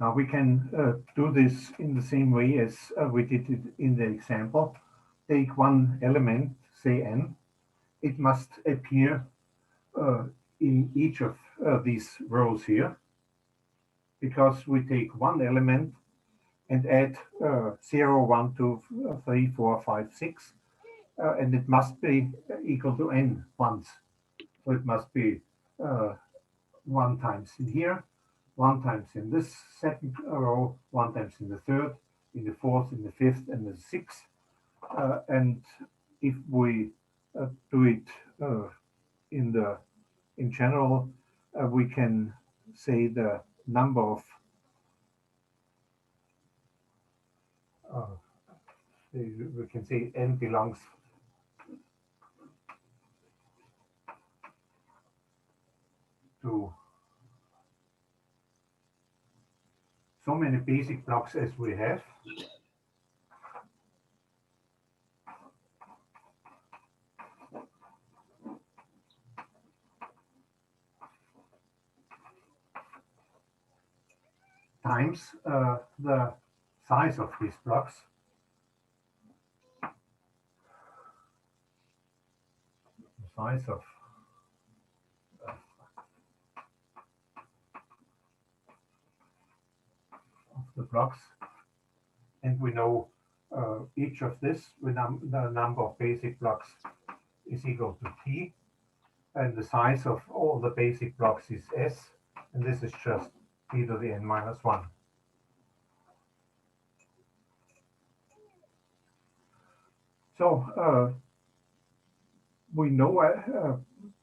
Now we can do this in the same way as we did it in the example. Take one element, say n. It must appear in each of these rows here, because we take one element and add 0, 1, 2, 3, 4, 5, 6, and it must be equal to n once. So it must be 1 times in here, 1 times in this second row, 1 times in the third, in the fourth, in the fifth, and the sixth. And if we do it in the in general, we can say the number of uh, we can say n belongs to so many basic blocks as we have. Times the size of these blocks. The size of the blocks, and we know each of this, the number of basic blocks is equal to t, and the size of all the basic blocks is s, and this is just t to the n minus 1. So we know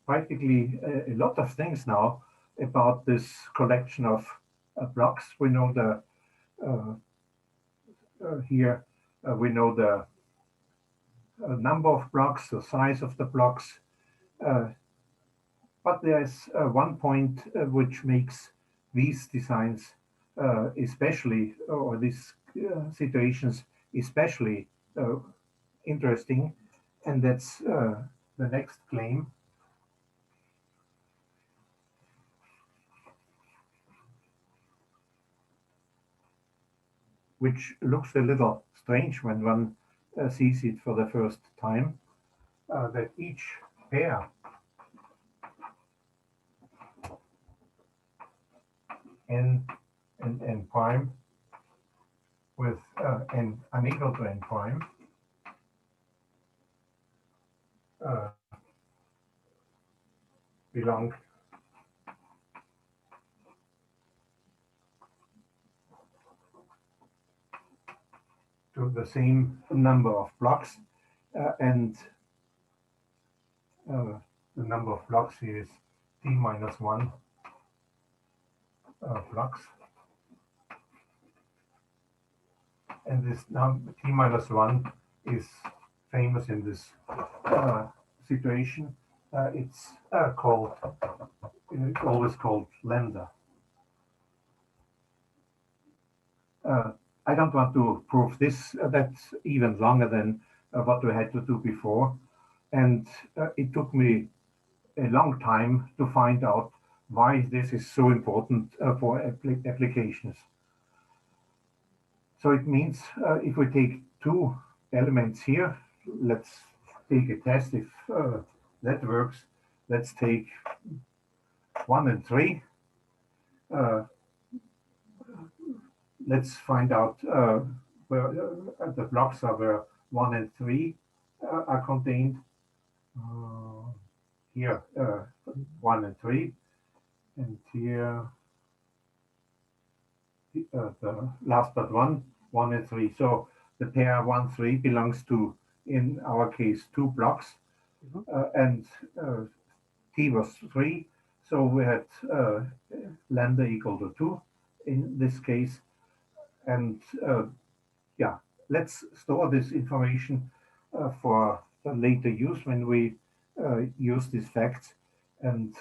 practically a lot of things now about this collection of blocks. We know the here we know the number of blocks, the size of the blocks, but there's one point which makes these designs especially, or these situations especially interesting, and that's the next claim. Which looks a little strange when one sees it for the first time, that each pair n and n prime with n unequal to n prime uh, belong to the same number of blocks, and the number of blocks here is t minus 1 blocks. And this number t minus 1 is famous in this situation. It's always called lambda. I don't want to prove this. That's even longer than what we had to do before. And it took me a long time to find out why this is so important for applications. So it means if we take two elements here, let's take a test if that works. Let's take 1 and 3. Let's find out where the blocks are where 1 and 3 are contained. Here, 1 and 3, and here the last but 1, 1 and 3. So the pair 1, 3 belongs to, in our case, 2 blocks, and t was 3, so we had lambda equal to 2 in this case. And yeah, let's store this information for later use when we use these facts, and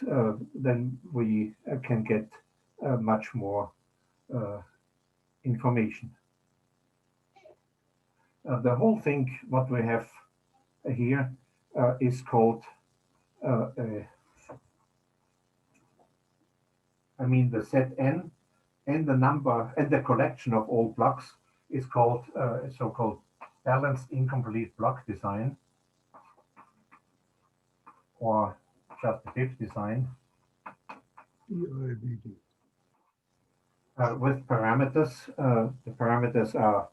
then we can get much more information. The whole thing, what we have here, is called, the set n and the number and the collection of all blocks is called so-called balanced incomplete block design, or just a BIF design, with parameters. The parameters are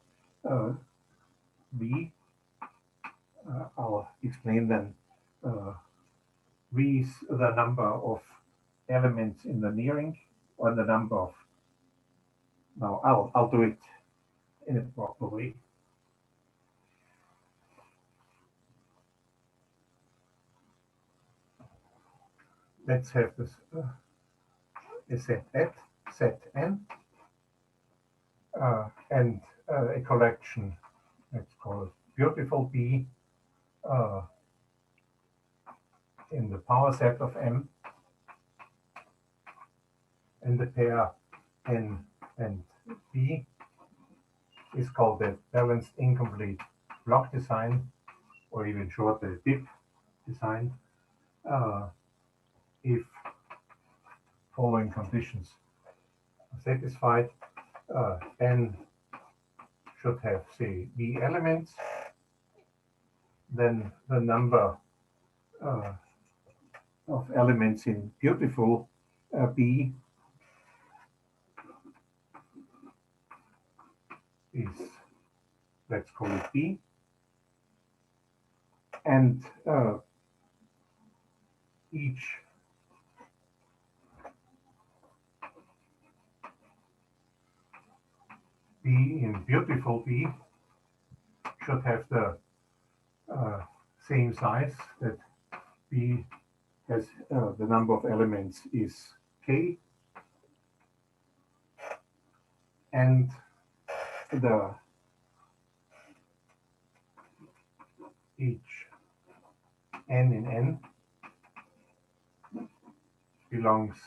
V. I'll explain them. V is the number of elements in the near-ring, or the number of. Now I'll do it in a proper way. Let's have this a set at, set n, and a collection, let's call it beautiful B, in the power set of M, and the pair N and B is called the balanced incomplete block design, or even short the DIP design, if following conditions are satisfied. N should have, say, V elements, then the number of elements in beautiful B is, let's call it B, and each B in beautiful B should have the same size, that B has the number of elements is K, and the each N in N belongs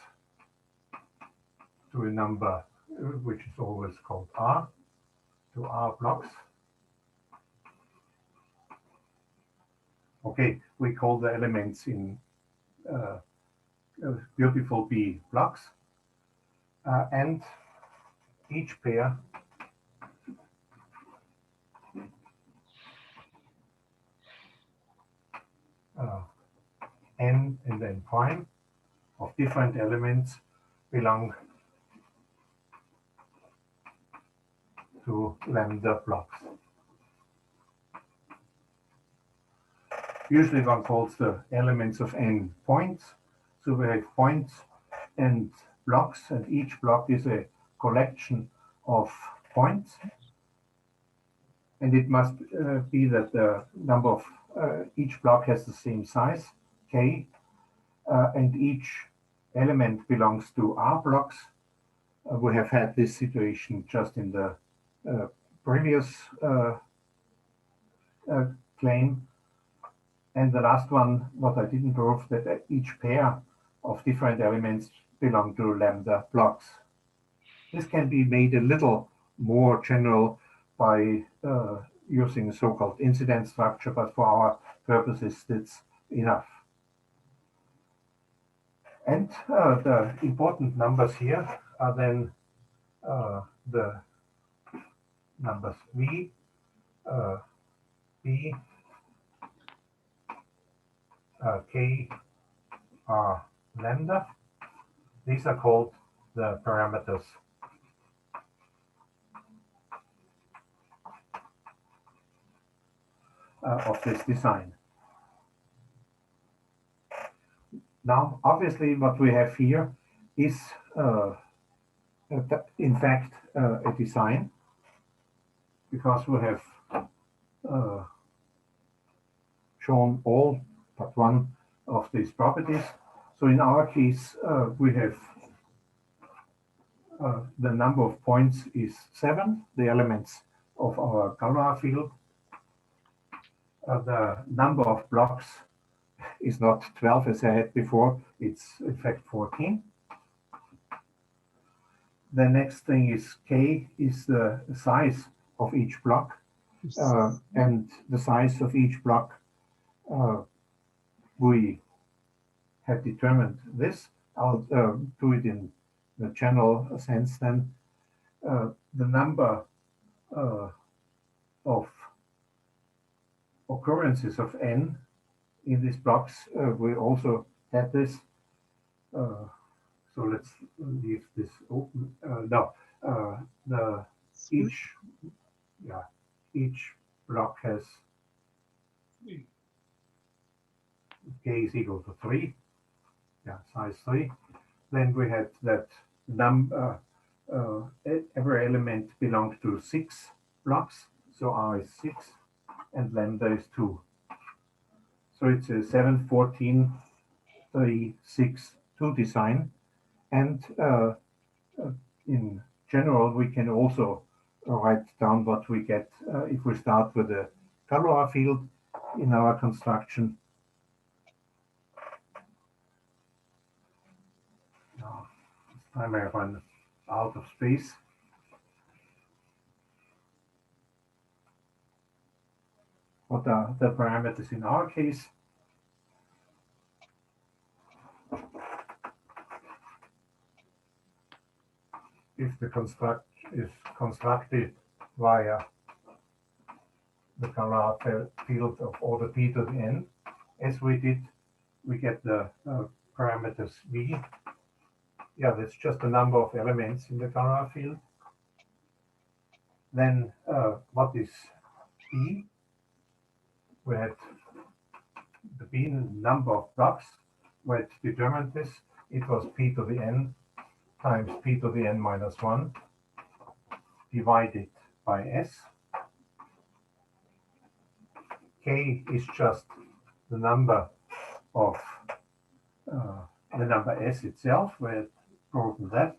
to a number which is always called R, to R blocks. Okay, we call the elements in beautiful B blocks, and each pair N and then prime of different elements belong to lambda blocks. Usually one calls the elements of N points. So we have points and blocks, and each block is a collection of points. And it must be that the number of each block has the same size, K, and each element belongs to R blocks. We have had this situation just in the previous claim. And the last one, what I didn't prove, that each pair of different elements belong to lambda blocks. This can be made a little more general by using a so-called incident structure, but for our purposes, that's enough. And the important numbers here are then the numbers V, B, K, R, lambda. These are called the parameters of this design. Now, obviously, what we have here is, in fact, a design, because we have shown all but one of these properties. So in our case, we have the number of points is 7, the elements of our Galois field. The number of blocks is not 12 as I had before, it's in fact 14. The next thing is K is the size of each block, and the size of each block we have determined this. I'll do it in the general sense then. The number of occurrences of n in these blocks, we also had this. So let's leave this open. No, each block has K is equal to 3. Yeah, size 3. Then we had that number, every element belonged to 6 blocks, so R is 6 and lambda is 2. So it's a 7, 14, 3, 6, 2 design. And in general, we can also write down what we get if we start with a color field in our construction. Now, this time I run out of space. What are the parameters in our case? If the construct is constructed via the color field of order p to the n, as we did, we get the parameters v. Yeah, that's just the number of elements in the color field. Then what is b? We had the b number of blocks. We had determined this. It was p to the n times p to the n minus 1 divided by s. K is just the number of the number s itself. We had proven that.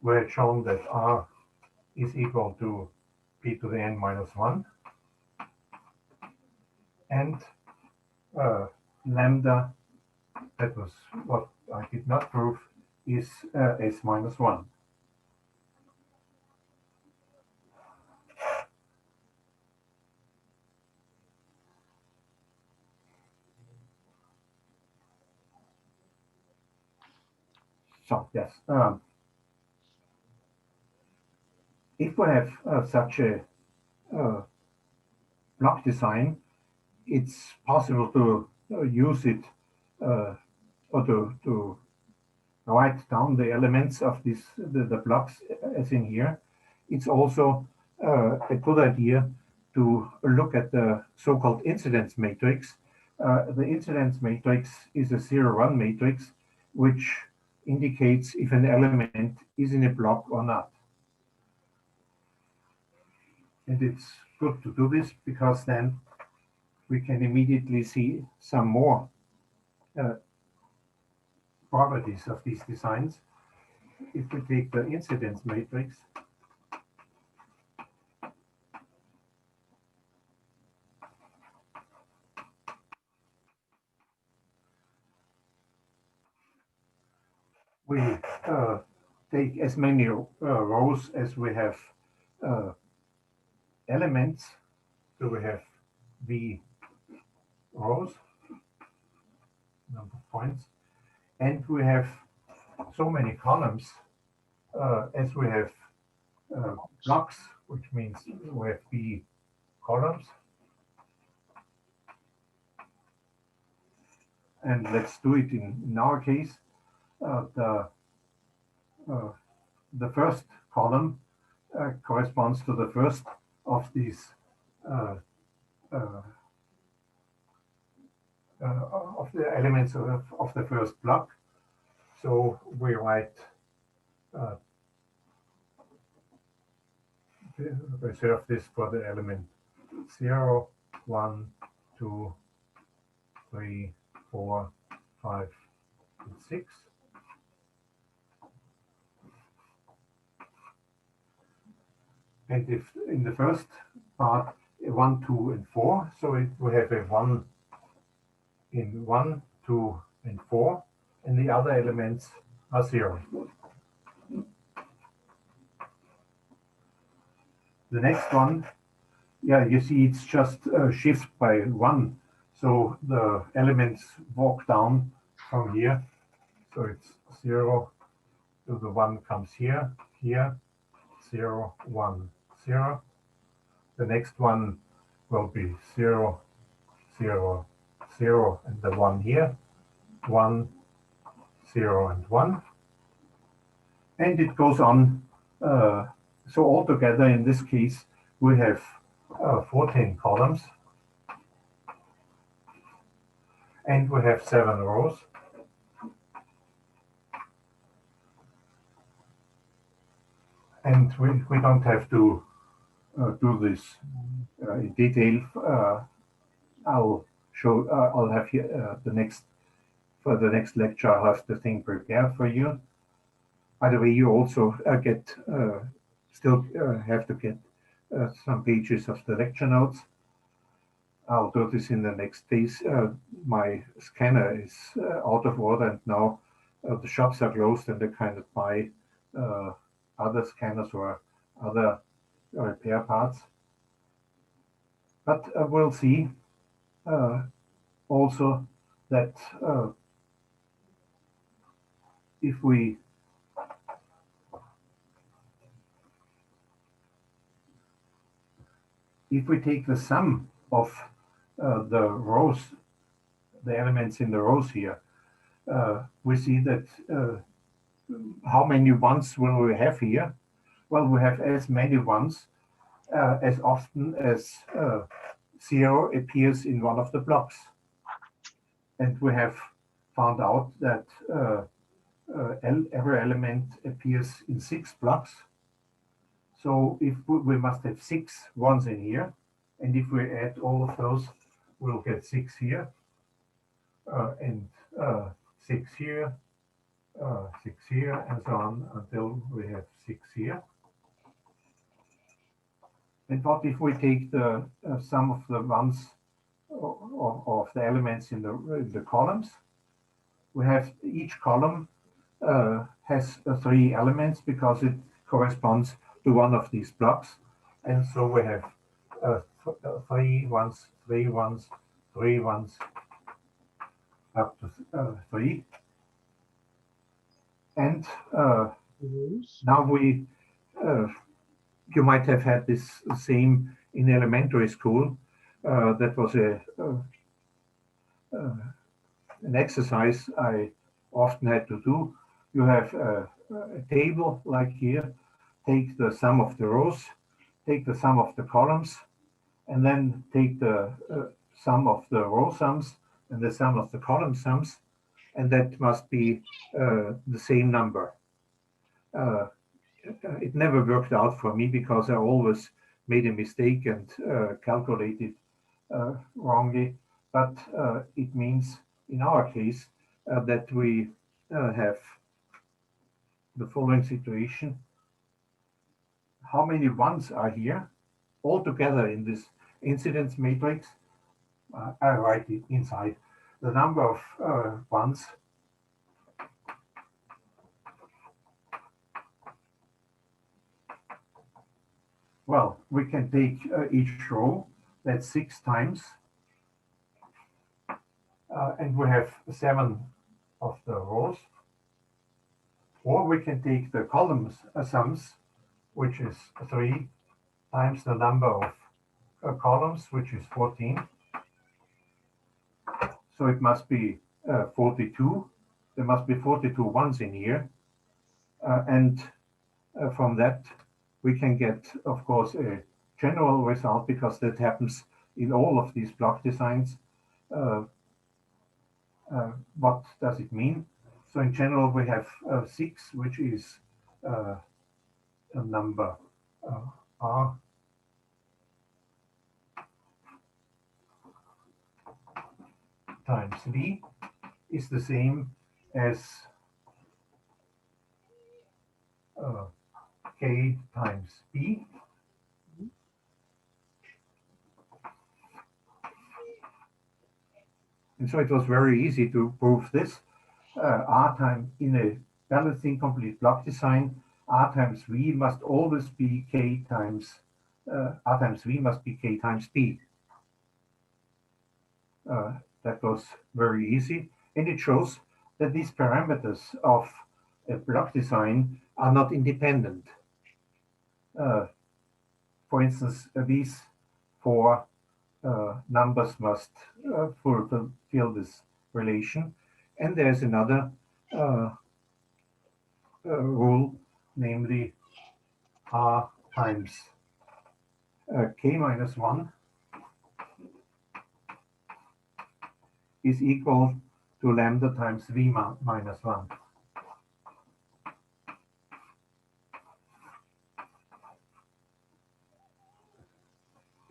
We had shown that r is equal to p to the n minus 1. And lambda, that was what I did not prove, is s minus 1. So yes, if we have such a block design, it's possible to use it or to write down the elements of the blocks as in here. It's also a good idea to look at the so-called incidence matrix. The incidence matrix is a 0-1 matrix, which indicates if an element is in a block or not. And it's good to do this because then we can immediately see some more properties of these designs. If we take the incidence matrix, we take as many rows as we have elements. So we have v rows, number of points, and we have so many columns as we have blocks, which means we have v columns. And let's do it in our case. The first column corresponds to the first of these of the elements of the first block. So we write reserve this for the element 0, 1, 2, 3, 4, 5, and 6. And if in the first part 1, 2, and 4, so we have a 1 in 1, 2, and 4, and the other elements are 0. The next one, yeah, you see it's just shift by 1. So the elements walk down from here. So it's 0 to the 1 comes here, here, 0, 1, 0. The next one will be 0, 0, 0, and the 1 here, 1, 0, and 1. And it goes on. So altogether, in this case, we have 14 columns. And we have 7 rows. And we don't have to do this in detail. I'll show. I'll have here for the next lecture. I'll have the thing prepared for you. By the way, you also still have to get some pages of the lecture notes. I'll do this in the next phase. My scanner is out of order, and now the shops are closed, and I cannot buy other scanners or other repair parts. But we'll see also that if we take the sum of the rows, the elements in the rows here, we see that how many ones will we have here? Well, we have as many ones as often as 0 appears in one of the blocks. And we have found out that every element appears in 6 blocks. So if we must have 6 ones in here, and if we add all of those, we'll get 6 here, and 6 here, 6 here, and so on until we have 6 here. And what if we take the sum of the ones of the elements in the columns? We have each column has 3 elements because it corresponds to one of these blocks, and so we have 3 ones, 3 ones, 3 ones, up to 3. And now we, you might have had this same in elementary school. That was an exercise I often had to do. You have a table like here, take the sum of the rows, take the sum of the columns, and then take the sum of the row sums and the sum of the column sums, and that must be the same number. It never worked out for me because I always made a mistake and calculated wrongly, but it means in our case that we have the following situation. How many ones are here all together in this incidence matrix? I write it inside. The number of ones well, we can take each row, that's 6 times, and we have 7 of the rows. Or we can take the columns sums, which is 3 times the number of columns, which is 14. So it must be 42. There must be 42 ones in here. And from that, we can get, of course, a general result because that happens in all of these block designs. What does it mean? So in general, we have 6, which is a number R times V is the same as K times B. And so it was very easy to prove this. R time in a balancing complete block design, R times V must always be K times, R times V must be K times B. That was very easy. And it shows that these parameters of a block design are not independent. For instance, these 4 numbers must fulfill this relation. And there's another rule, namely R times K minus 1 is equal to lambda times V minus 1.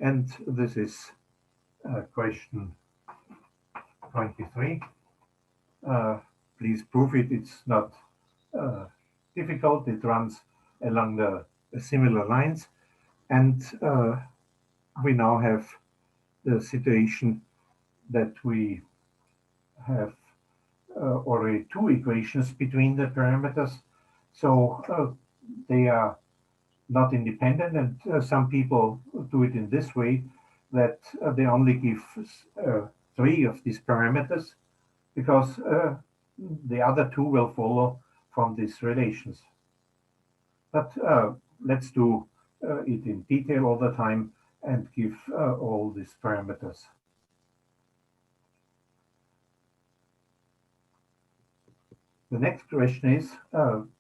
And this is question 23. Please prove it. It's not difficult. It runs along the similar lines. And we now have the situation that we have already two equations between the parameters. So they are not independent, and some people do it in this way, that they only give three of these parameters, because the other two will follow from these relations. But let's do it in detail all the time and give all these parameters. The next question is,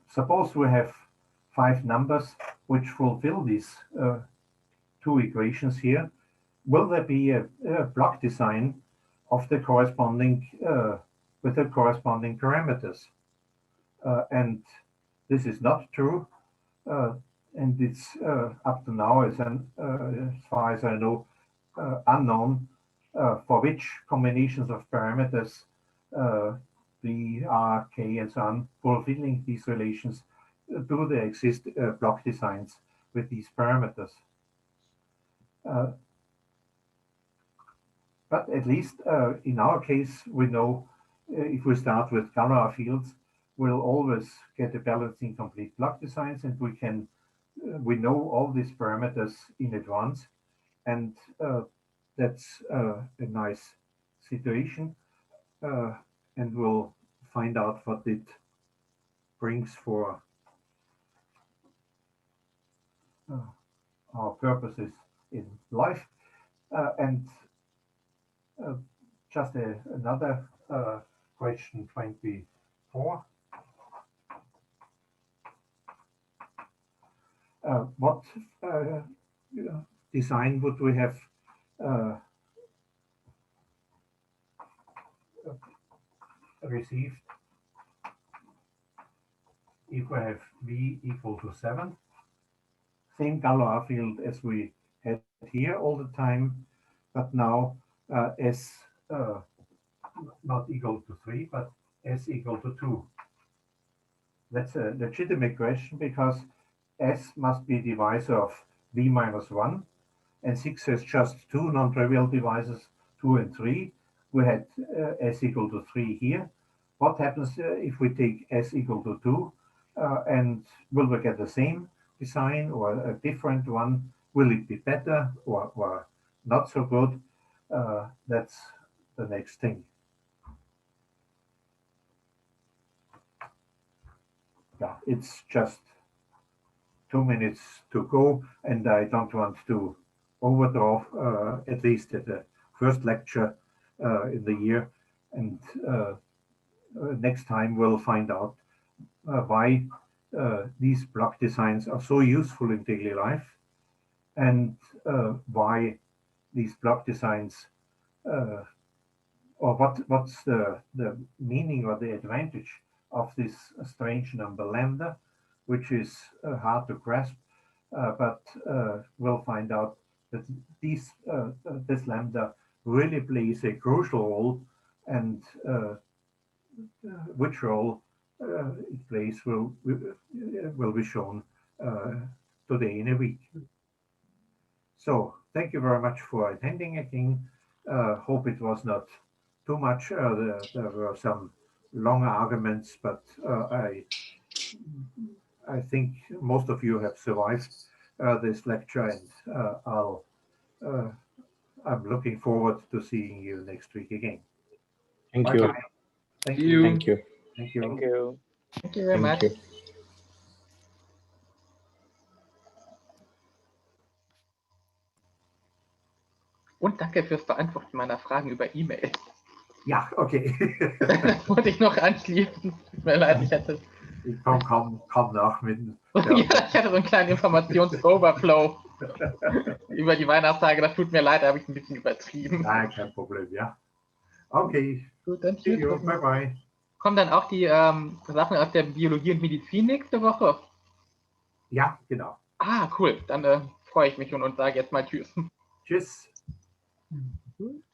suppose we have 5 numbers which fulfill these two equations here. Will there be a block design of the corresponding with the corresponding parameters? And this is not true, and it's up to now, as far as I know, unknown for which combinations of parameters B, R, K, and so on, fulfilling these relations, do there exist block designs with these parameters? But at least in our case, we know if we start with Galois fields, we'll always get a balancing complete block designs, and we know all these parameters in advance, and that's a nice situation. And we'll find out what it brings for our purposes in life. And just another question 24. What design would we have received if we have V equal to 7? Same Galois field as we had here all the time, but now S not equal to 3, but S equal to 2. That's a legitimate question, because S must be a divisor of V minus 1, and 6 has just two non-trivial divisors, 2 and 3. We had S equal to 3 here. What happens if we take S equal to 2? And will we get the same design or a different one? Will it be better or not so good? That's the next thing. Yeah, it's just 2 minutes to go, and I don't want to overdraw, at least at the first lecture in the year. And next time we'll find out why these block designs are so useful in daily life, and why these block designs, or what's the meaning or the advantage of this strange number lambda, which is hard to grasp, but we'll find out that this lambda really plays a crucial role, and which role it plays will be shown today in a week. So thank you very much for attending again. Hope it was not too much. There were some long arguments, but I think most of you have survived this lecture, and I'm looking forward to seeing you next week again. Thank Bye you. bye. Thank You. you. Thank you. Thank you. Thank you. Thank you very Thank much. you. Und danke fürs Beantworten meiner Fragen über E-Mail. Ja, okay. Das wollte ich noch anschließen. Tut mir leid, ich hatte, Ich komme kaum nach mit. ja, ich hatte so einen kleinen Informations-Overflow über die Weihnachtstage. Das tut mir leid, da habe ich ein bisschen übertrieben. Nein, kein Problem, ja. Okay. Gut, dann See tschüss. you. Bye bye. Kommen dann auch die Sachen aus der Biologie und Medizin nächste Woche? Ja, genau. Ah, cool. Dann freue ich mich und sage jetzt mal tschüss. Tschüss. Gut.